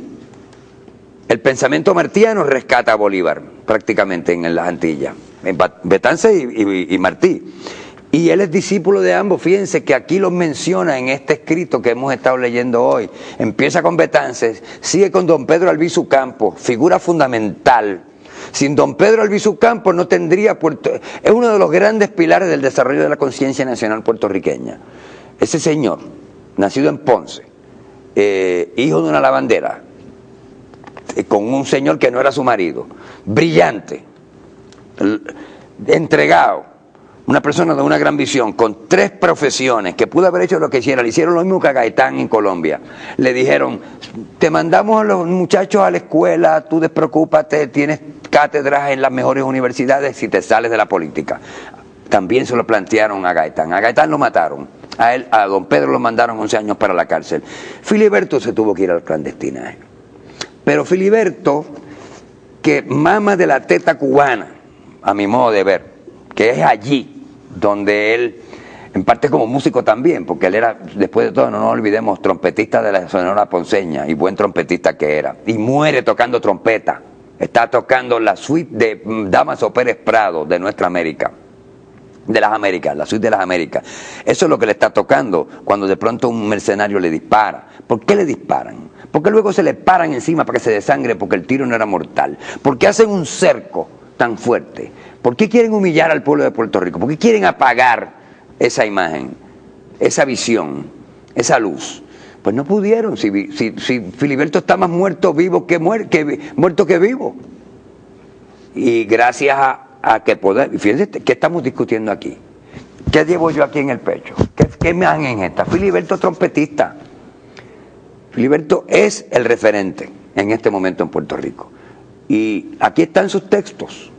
El pensamiento martiano rescata a Bolívar prácticamente en las Antillas, en Betance y Martí. Y él es discípulo de ambos. Fíjense que aquí los menciona en este escrito que hemos estado leyendo hoy. Empieza con Betances, sigue con don Pedro Albizu Campos, figura fundamental. Sin don Pedro Albizu Campos no tendría es uno de los grandes pilares del desarrollo de la conciencia nacional puertorriqueña. Ese señor, nacido en Ponce, hijo de una lavandera, con un señor que no era su marido, brillante, entregado, una persona de una gran visión, con 3 profesiones, que pudo haber hecho lo que hiciera. Le hicieron lo mismo que a Gaitán en Colombia. Le dijeron, te mandamos a los muchachos a la escuela, tú despreocúpate, tienes cátedras en las mejores universidades si te sales de la política. También se lo plantearon a Gaitán. A Gaitán lo mataron. A don Pedro lo mandaron 11 años para la cárcel. Filiberto se tuvo que ir al clandestinaje. Pero Filiberto, que mama de la teta cubana, a mi modo de ver, que es allí donde él, en parte como músico también, porque él era, después de todo, no nos olvidemos, trompetista de la Sonora Ponceña, y buen trompetista que era, y muere tocando trompeta. Está tocando la suite de Damaso Pérez Prado de nuestra América, de las Américas, la suite de las Américas. Eso es lo que le está tocando cuando de pronto un mercenario le dispara. ¿Por qué le disparan? Porque luego se le paran encima para que se desangre, porque el tiro no era mortal. Porque hacen un cerco tan fuerte. ¿Por qué quieren humillar al pueblo de Puerto Rico? ¿Por qué quieren apagar esa imagen, esa visión, esa luz? Pues no pudieron. Si Filiberto está más muerto que vivo. Y gracias a que poder, fíjense qué estamos discutiendo aquí. ¿Qué llevo yo aquí en el pecho? ¿Qué me dan en esta? Filiberto trompetista. Filiberto es el referente en este momento en Puerto Rico. Y aquí están sus textos.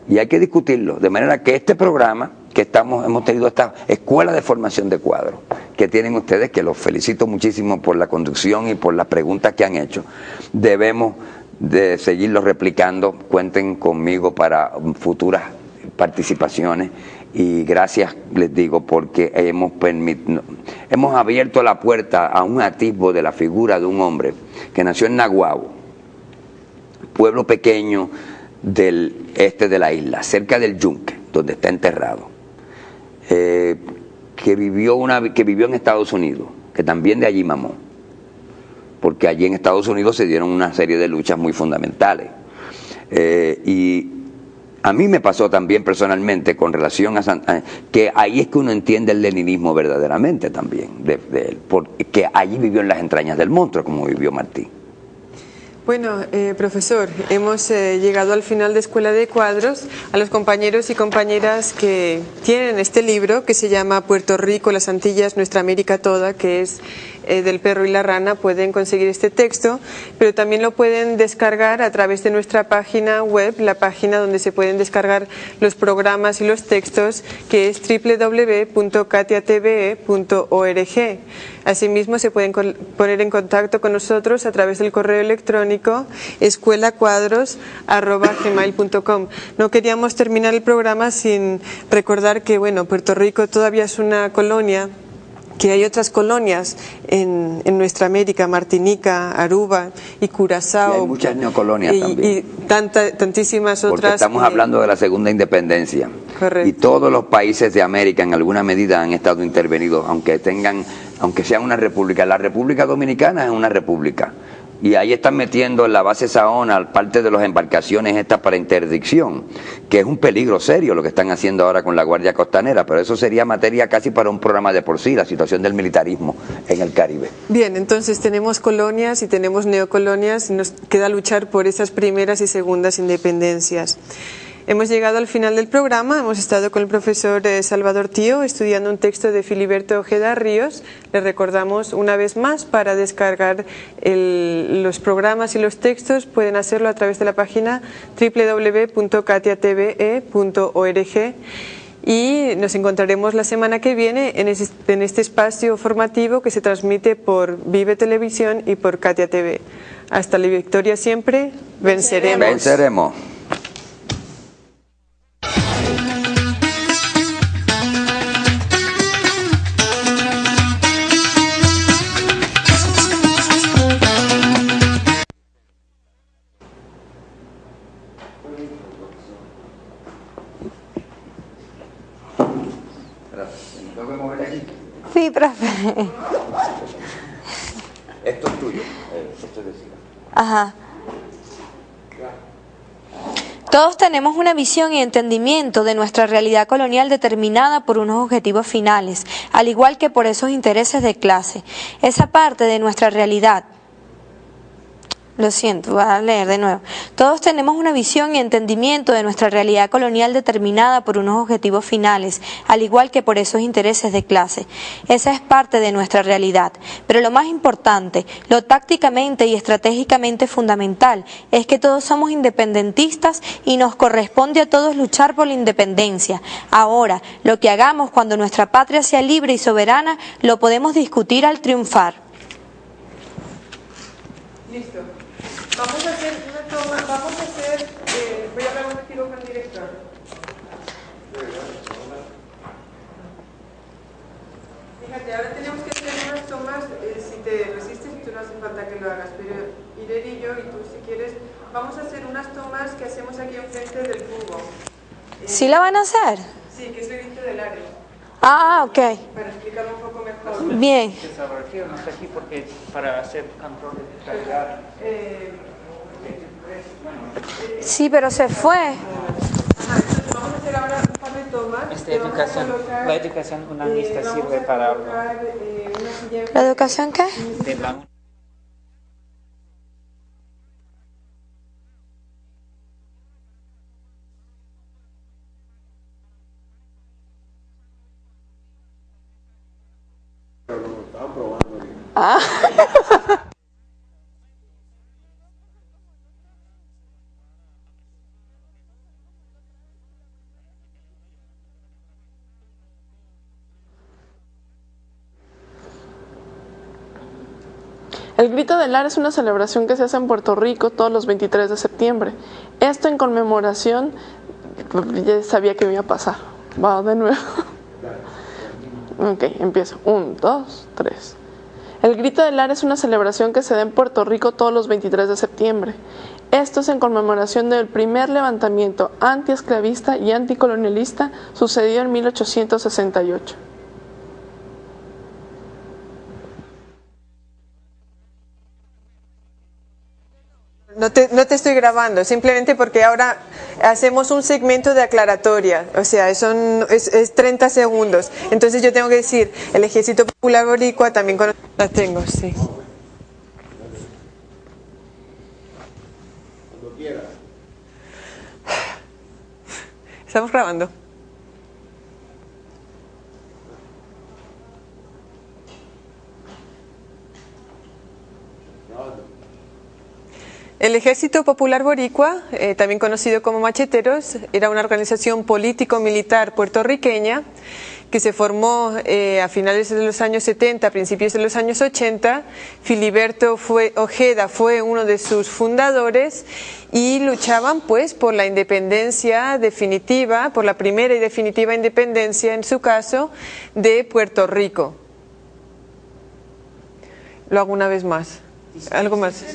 Y hay que discutirlo. De manera que este programa que hemos tenido, esta escuela de formación de cuadros que tienen ustedes, que los felicito muchísimo por la conducción y por las preguntas que han hecho, debemos de seguirlo replicando. Cuenten conmigo para futuras participaciones. Y gracias, les digo, porque hemos abierto la puerta a un atisbo de la figura de un hombre que nació en Naguabo, pueblo pequeño del este de la isla, cerca del Yunque, donde está enterrado, que vivió en Estados Unidos, que también de allí mamó, porque allí en Estados Unidos se dieron una serie de luchas muy fundamentales. Y a mí me pasó también personalmente con relación a que ahí es que uno entiende el leninismo verdaderamente también, de él, porque allí vivió en las entrañas del monstruo, como vivió Martí. Bueno, profesor, hemos llegado al final de Escuela de Cuadros. A los compañeros y compañeras que tienen este libro, que se llama Puerto Rico, las Antillas, Nuestra América Toda, que es del Perro y la Rana, pueden conseguir este texto, pero también lo pueden descargar a través de nuestra página web, la página donde se pueden descargar los programas y los textos, que es www.katiatve.org. Asimismo, se pueden poner en contacto con nosotros a través del correo electrónico escuelacuadros@gmail.com. No queríamos terminar el programa sin recordar que, bueno, Puerto Rico todavía es una colonia, que hay otras colonias en nuestra América, Martinica, Aruba y Curazao. Y hay muchas neocolonias también. Y tantísimas otras. Porque estamos hablando de la segunda independencia. Correcto. Y todos los países de América en alguna medida han estado intervenidos, aunque sean una república. La República Dominicana es una república. Y ahí están metiendo en la base Saona parte de las embarcaciones estas para interdicción, que es un peligro serio lo que están haciendo ahora con la Guardia Costanera, pero eso sería materia casi para un programa de por sí, la situación del militarismo en el Caribe. Bien, entonces tenemos colonias y tenemos neocolonias y nos queda luchar por esas primeras y segundas independencias. Hemos llegado al final del programa, hemos estado con el profesor Salvador Tío estudiando un texto de Filiberto Ojeda Ríos. Les recordamos una vez más, para descargar los programas y los textos pueden hacerlo a través de la página www.katiatve.org. Y nos encontraremos la semana que viene en este espacio formativo que se transmite por Vive Televisión y por Katia TV. Hasta la victoria siempre, venceremos. Venceremos. Sí, profe. Esto es tuyo, esto es decir. Ajá. Todos tenemos una visión y entendimiento de nuestra realidad colonial determinada por unos objetivos finales, al igual que por esos intereses de clase. Esa parte de nuestra realidad. Lo siento, voy a leer de nuevo. Todos tenemos una visión y entendimiento de nuestra realidad colonial determinada por unos objetivos finales, al igual que por esos intereses de clase. Esa es parte de nuestra realidad. Pero lo más importante, lo tácticamente y estratégicamente fundamental, es que todos somos independentistas y nos corresponde a todos luchar por la independencia. Ahora, lo que hagamos cuando nuestra patria sea libre y soberana, lo podemos discutir al triunfar. Listo. Vamos a hacer una toma, voy a hablar un momentito con el director. Fíjate, ahora tenemos que hacer unas tomas, si te resistes, tú no hace falta que lo hagas, pero Irene y yo, y tú si quieres, vamos a hacer unas tomas que hacemos aquí enfrente del fútbol. ¿Sí la van a hacer? Sí, que es el grito del área. Ah, ok. Para explicarlo un poco mejor. Bien. No está aquí porque para hacer control de calidad. Sí, pero se fue. Ajá, entonces vamos a hacer ahora un par de tomas. La educación humanista sirve para algo. ¿La educación qué? De la Ah. El Grito del Lara es una celebración que se hace en Puerto Rico todos los 23 de septiembre. Esto en conmemoración, ya sabía que me iba a pasar. Va de nuevo. Ok, empiezo. 1, 2, 3. El Grito del Lara es una celebración que se da en Puerto Rico todos los 23 de septiembre. Esto es en conmemoración del primer levantamiento antiesclavista y anticolonialista sucedido en 1868. No te estoy grabando, simplemente porque ahora hacemos un segmento de aclaratoria, o sea, es 30 segundos. Entonces yo tengo que decir, el Ejército Popular Boricua también la tengo, sí. Cuando quieras. Estamos grabando. El Ejército Popular Boricua, también conocido como Macheteros, era una organización político-militar puertorriqueña que se formó a finales de los años 70, a principios de los años 80. Filiberto Ojeda fue uno de sus fundadores y luchaban pues por la independencia definitiva, por la primera y definitiva independencia, en su caso, de Puerto Rico. Lo hago una vez más. ¿Algo más?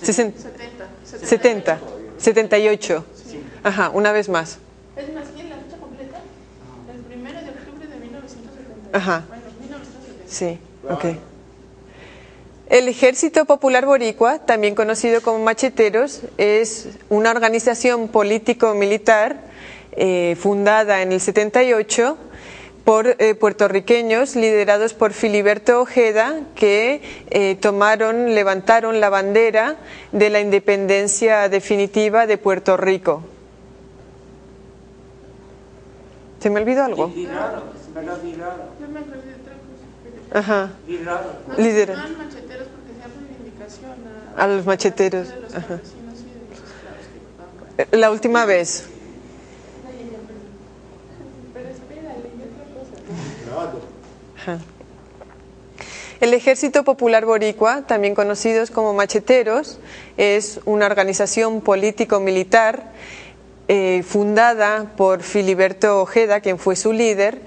70, 78. Sí. Ajá, una vez más. Es más, ¿quién la lucha completa? El 1 de octubre de 1970. Ajá. Bueno, 1970. Sí, ok. El Ejército Popular Boricua, también conocido como Macheteros, es una organización político-militar fundada en el 78 por puertorriqueños liderados por Filiberto Ojeda, que levantaron la bandera de la independencia definitiva de Puerto Rico. ¿Se me olvidó algo? Ajá. Lideraron. A los macheteros. Ajá. La última vez. Ajá. El Ejército Popular Boricua, también conocidos como Macheteros, es una organización político-militar fundada por Filiberto Ojeda, quien fue su líder,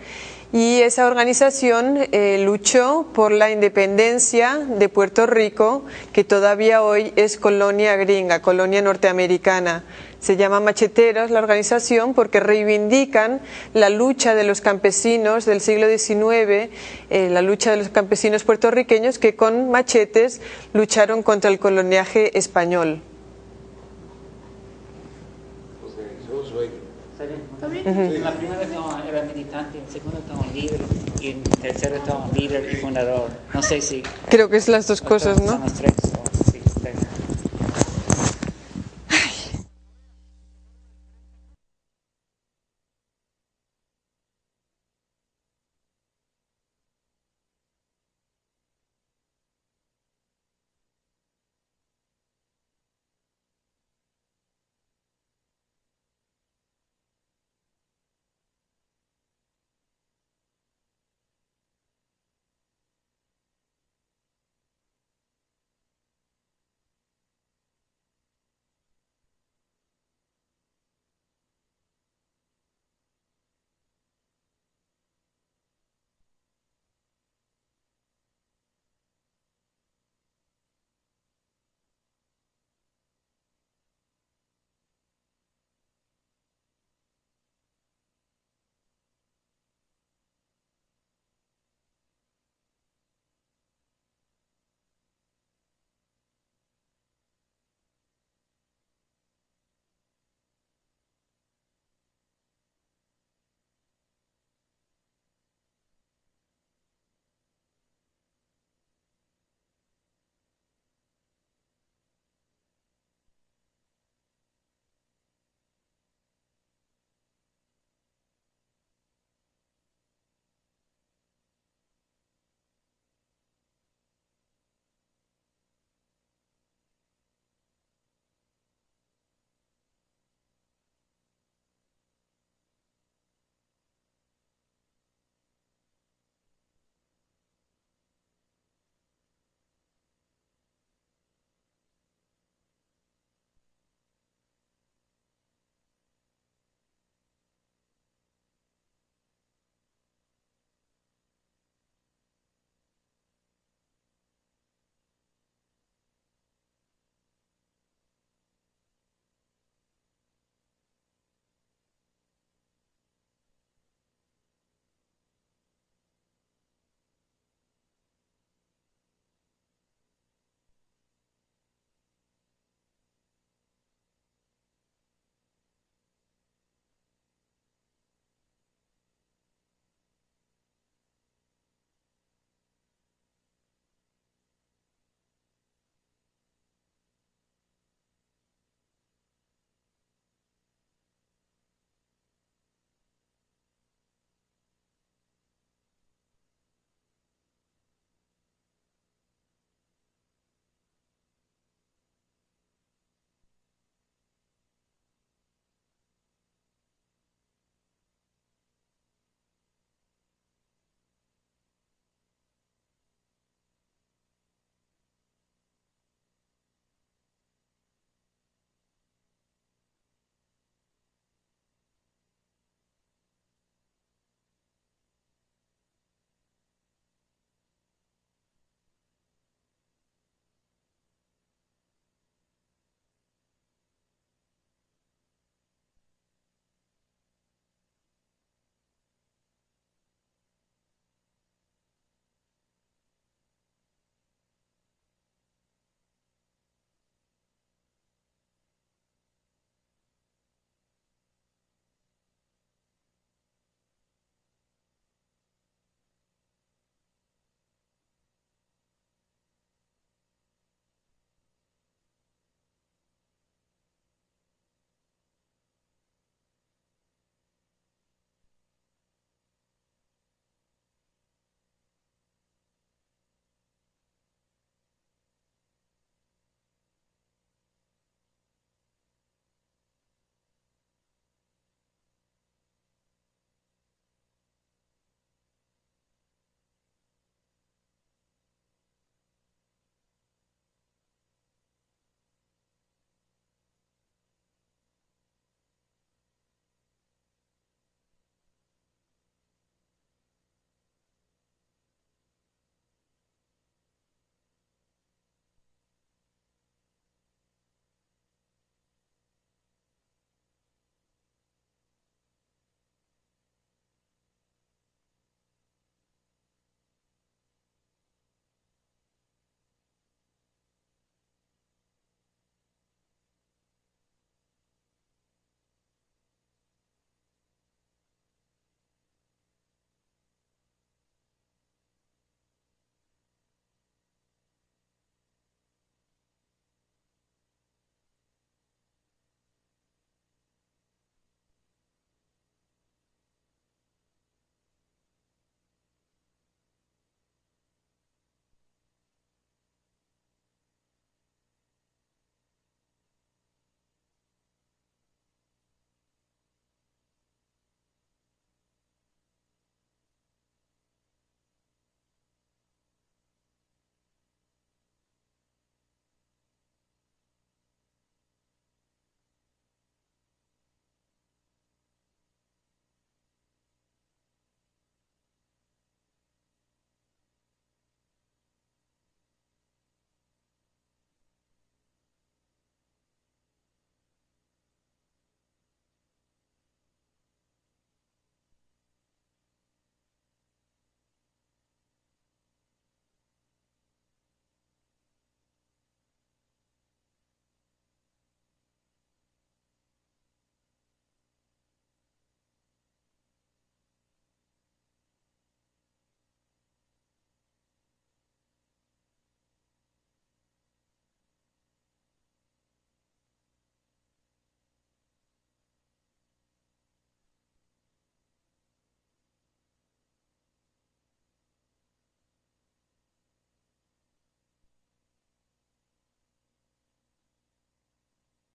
y esa organización luchó por la independencia de Puerto Rico, que todavía hoy es colonia gringa, colonia norteamericana. Se llama Macheteros la organización porque reivindican la lucha de los campesinos del siglo XIX, la lucha de los campesinos puertorriqueños que con machetes lucharon contra el coloniaje español. En la primera era militante, en el segundo estaba líder y en el tercero estaba líder y fundador. No sé si... Creo que es las dos cosas, ¿no? Son los tres. Sí,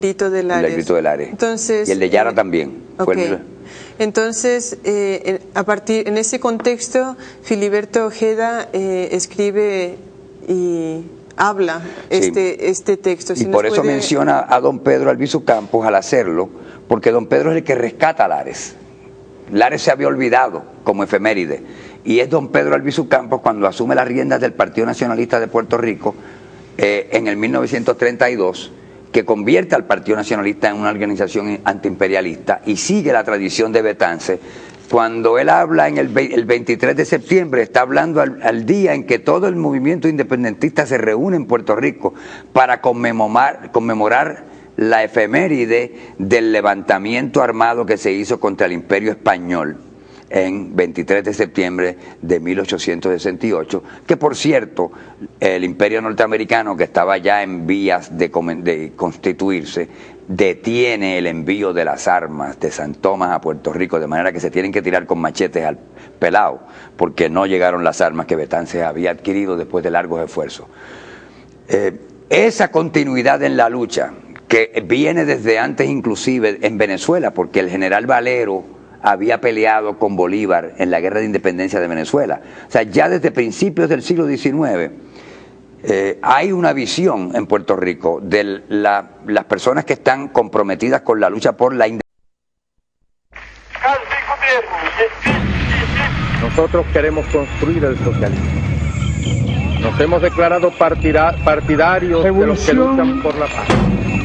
Grito de Lares. El Grito de Lares. Entonces, y el de Yara también. Okay. Entonces, en ese contexto, Filiberto Ojeda escribe y habla este texto. Y por eso menciona a don Pedro Albizu Campos al hacerlo, porque don Pedro es el que rescata a Lares. Lares se había olvidado como efeméride, y es don Pedro Albizu Campos cuando asume las riendas del Partido Nacionalista de Puerto Rico en el 1932, que convierte al Partido Nacionalista en una organización antiimperialista y sigue la tradición de Betance. Cuando él habla el 23 de septiembre, está hablando al día en que todo el movimiento independentista se reúne en Puerto Rico para conmemorar la efeméride del levantamiento armado que se hizo contra el Imperio Español en 23 de septiembre de 1868, que por cierto, el Imperio norteamericano, que estaba ya en vías de constituirse, detiene el envío de las armas de San Tomás a Puerto Rico, de manera que se tienen que tirar con machetes al pelao, porque no llegaron las armas que Betance había adquirido después de largos esfuerzos. Esa continuidad en la lucha, que viene desde antes inclusive en Venezuela, porque el general Valero había peleado con Bolívar en la guerra de independencia de Venezuela. O sea, ya desde principios del siglo XIX hay una visión en Puerto Rico de las personas que están comprometidas con la lucha por la independencia. Nosotros queremos construir el socialismo. Nos hemos declarado partidarios de los que luchan por la paz.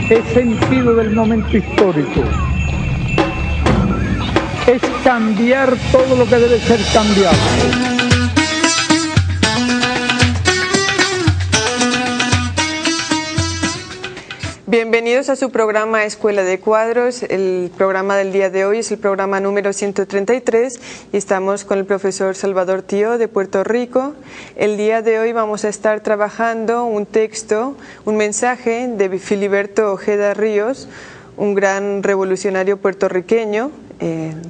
Es sentido del momento histórico. Es cambiar todo lo que debe ser cambiado. Bienvenidos a su programa Escuela de Cuadros. El programa del día de hoy es el programa número 133 y estamos con el profesor Salvador Tío de Puerto Rico. El día de hoy vamos a estar trabajando un texto, un mensaje de Filiberto Ojeda Ríos, un gran revolucionario puertorriqueño,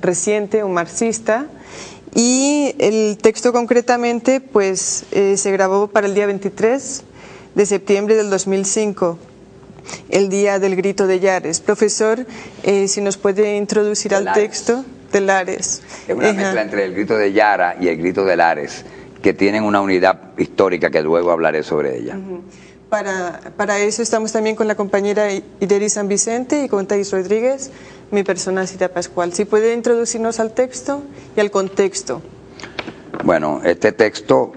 reciente, un marxista, y el texto concretamente pues se grabó para el día 23 de septiembre del 2005, el día del Grito de Lares. Profesor, si nos puede introducir al texto de Lares. Es una mezcla entre el Grito de Yara y el Grito de Lares, que tienen una unidad histórica que luego hablaré sobre ella. Para eso estamos también con la compañera Ideri San Vicente y con Thais Rodríguez, mi persona Cita Pascual. Si puede introducirnos al texto y al contexto. Bueno, este texto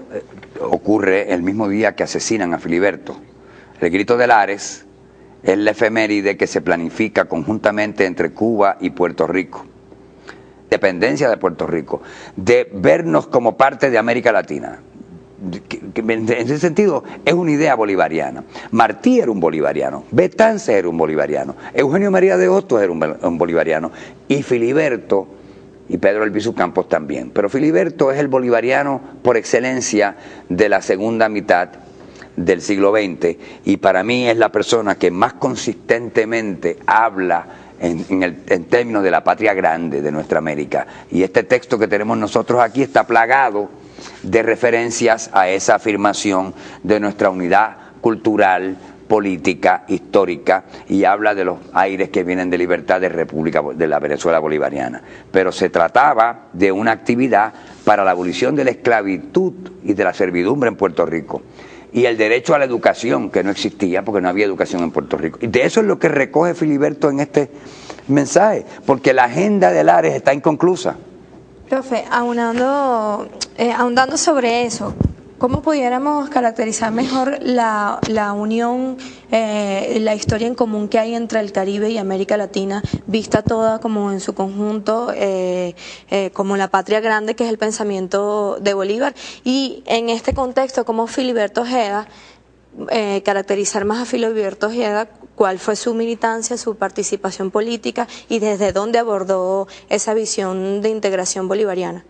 ocurre el mismo día que asesinan a Filiberto. El Grito de Lares es la efeméride que se planifica conjuntamente entre Cuba y Puerto Rico. Dependencia de Puerto Rico, de vernos como parte de América Latina. En ese sentido es una idea bolivariana. Martí era un bolivariano, Betance era un bolivariano, Eugenio María de Hostos era un bolivariano, y Filiberto y Pedro Albizu Campos también. Pero Filiberto es el bolivariano por excelencia de la segunda mitad del siglo XX, y para mí es la persona que más consistentemente habla en términos de la patria grande de nuestra América. Y este texto que tenemos nosotros aquí está plagado de referencias a esa afirmación de nuestra unidad cultural, política, histórica, y habla de los aires que vienen de libertad de la Venezuela bolivariana. Pero se trataba de una actividad para la abolición de la esclavitud y de la servidumbre en Puerto Rico, y el derecho a la educación, que no existía porque no había educación en Puerto Rico. Y de eso es lo que recoge Filiberto en este mensaje, porque la agenda de Lares está inconclusa. Profe, ahondando sobre eso, ¿cómo pudiéramos caracterizar mejor la unión, la historia en común que hay entre el Caribe y América Latina, vista toda como en su conjunto, como la patria grande, que es el pensamiento de Bolívar? Y en este contexto, ¿cómo Filiberto Ojeda, caracterizar más a Filiberto Ojeda, cuál fue su militancia, su participación política y desde dónde abordó esa visión de integración bolivariana?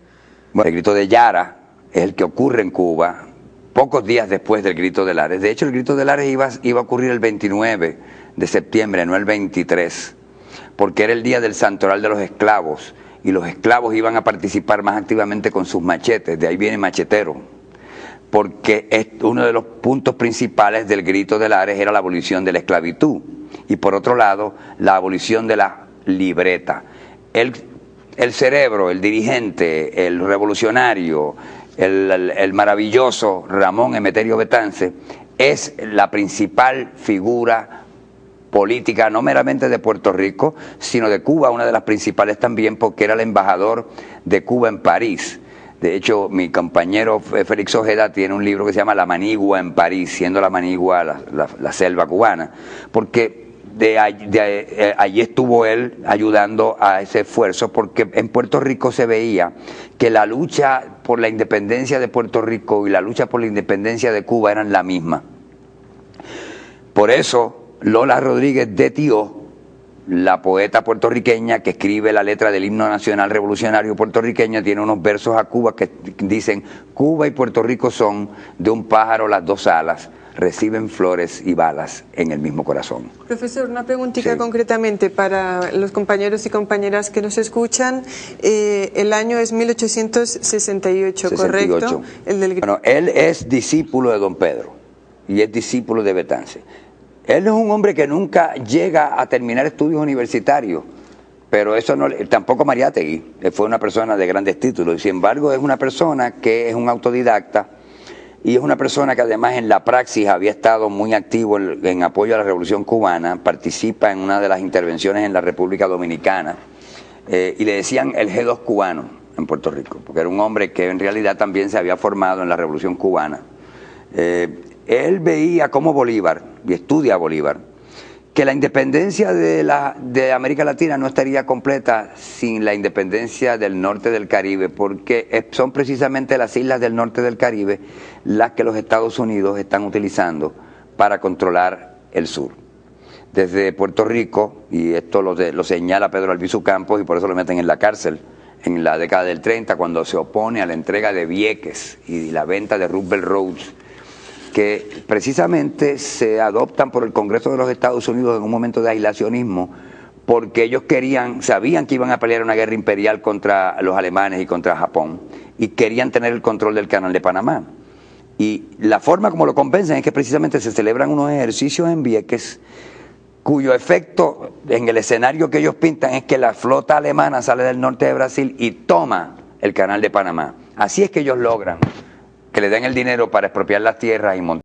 Bueno, el Grito de Yara es el que ocurre en Cuba pocos días después del Grito de Lares. De hecho, el Grito de Lares iba a ocurrir el 29 de septiembre, no el 23, porque era el día del santoral de los esclavos, y los esclavos iban a participar más activamente con sus machetes, de ahí viene machetero. porque uno de los puntos principales del Grito de Lares era la abolición de la esclavitud y por otro lado la abolición de la libreta. El cerebro, el dirigente, el revolucionario, el maravilloso Ramón Emeterio Betance es la principal figura política, no meramente de Puerto Rico, sino de Cuba, una de las principales también, porque era el embajador de Cuba en París. De hecho, mi compañero Félix Ojeda tiene un libro que se llama La Manigua en París, siendo la Manigua la selva cubana, porque allí estuvo él ayudando a ese esfuerzo, porque en Puerto Rico se veía que la lucha por la independencia de Puerto Rico y la lucha por la independencia de Cuba eran la misma. Por eso Lola Rodríguez de Tío, la poeta puertorriqueña que escribe la letra del himno nacional revolucionario puertorriqueño, tiene unos versos a Cuba que dicen: Cuba y Puerto Rico son de un pájaro las dos alas, reciben flores y balas en el mismo corazón. Profesor, una preguntita Sí. Concretamente para los compañeros y compañeras que nos escuchan. El año es 1868, 68. ¿correcto? El del... Bueno, él es discípulo de don Pedro y es discípulo de Betance. Él es un hombre que nunca llega a terminar estudios universitarios, pero eso no, tampoco Mariátegui, fue una persona de grandes títulos, y sin embargo es una persona que es un autodidacta y es una persona que además en la praxis había estado muy activo en apoyo a la Revolución Cubana, participa en una de las intervenciones en la República Dominicana, y le decían el G2 cubano en Puerto Rico, porque era un hombre que en realidad también se había formado en la Revolución Cubana. Él veía como Bolívar, y estudia a Bolívar, que la independencia de América Latina no estaría completa sin la independencia del norte del Caribe, porque son precisamente las islas del norte del Caribe las que los Estados Unidos están utilizando para controlar el sur. Desde Puerto Rico, y esto lo señala Pedro Albizu Campos, y por eso lo meten en la cárcel, en la década del 30, cuando se opone a la entrega de Vieques y la venta de Roosevelt Roads, que precisamente se adoptan por el Congreso de los Estados Unidos en un momento de aislacionismo, porque ellos sabían que iban a pelear una guerra imperial contra los alemanes y contra Japón, y querían tener el control del Canal de Panamá. Y la forma como lo compensan es que precisamente se celebran unos ejercicios en Vieques, cuyo efecto en el escenario que ellos pintan es que la flota alemana sale del norte de Brasil y toma el Canal de Panamá. Así es que ellos logran que le den el dinero para expropiar las tierras y montar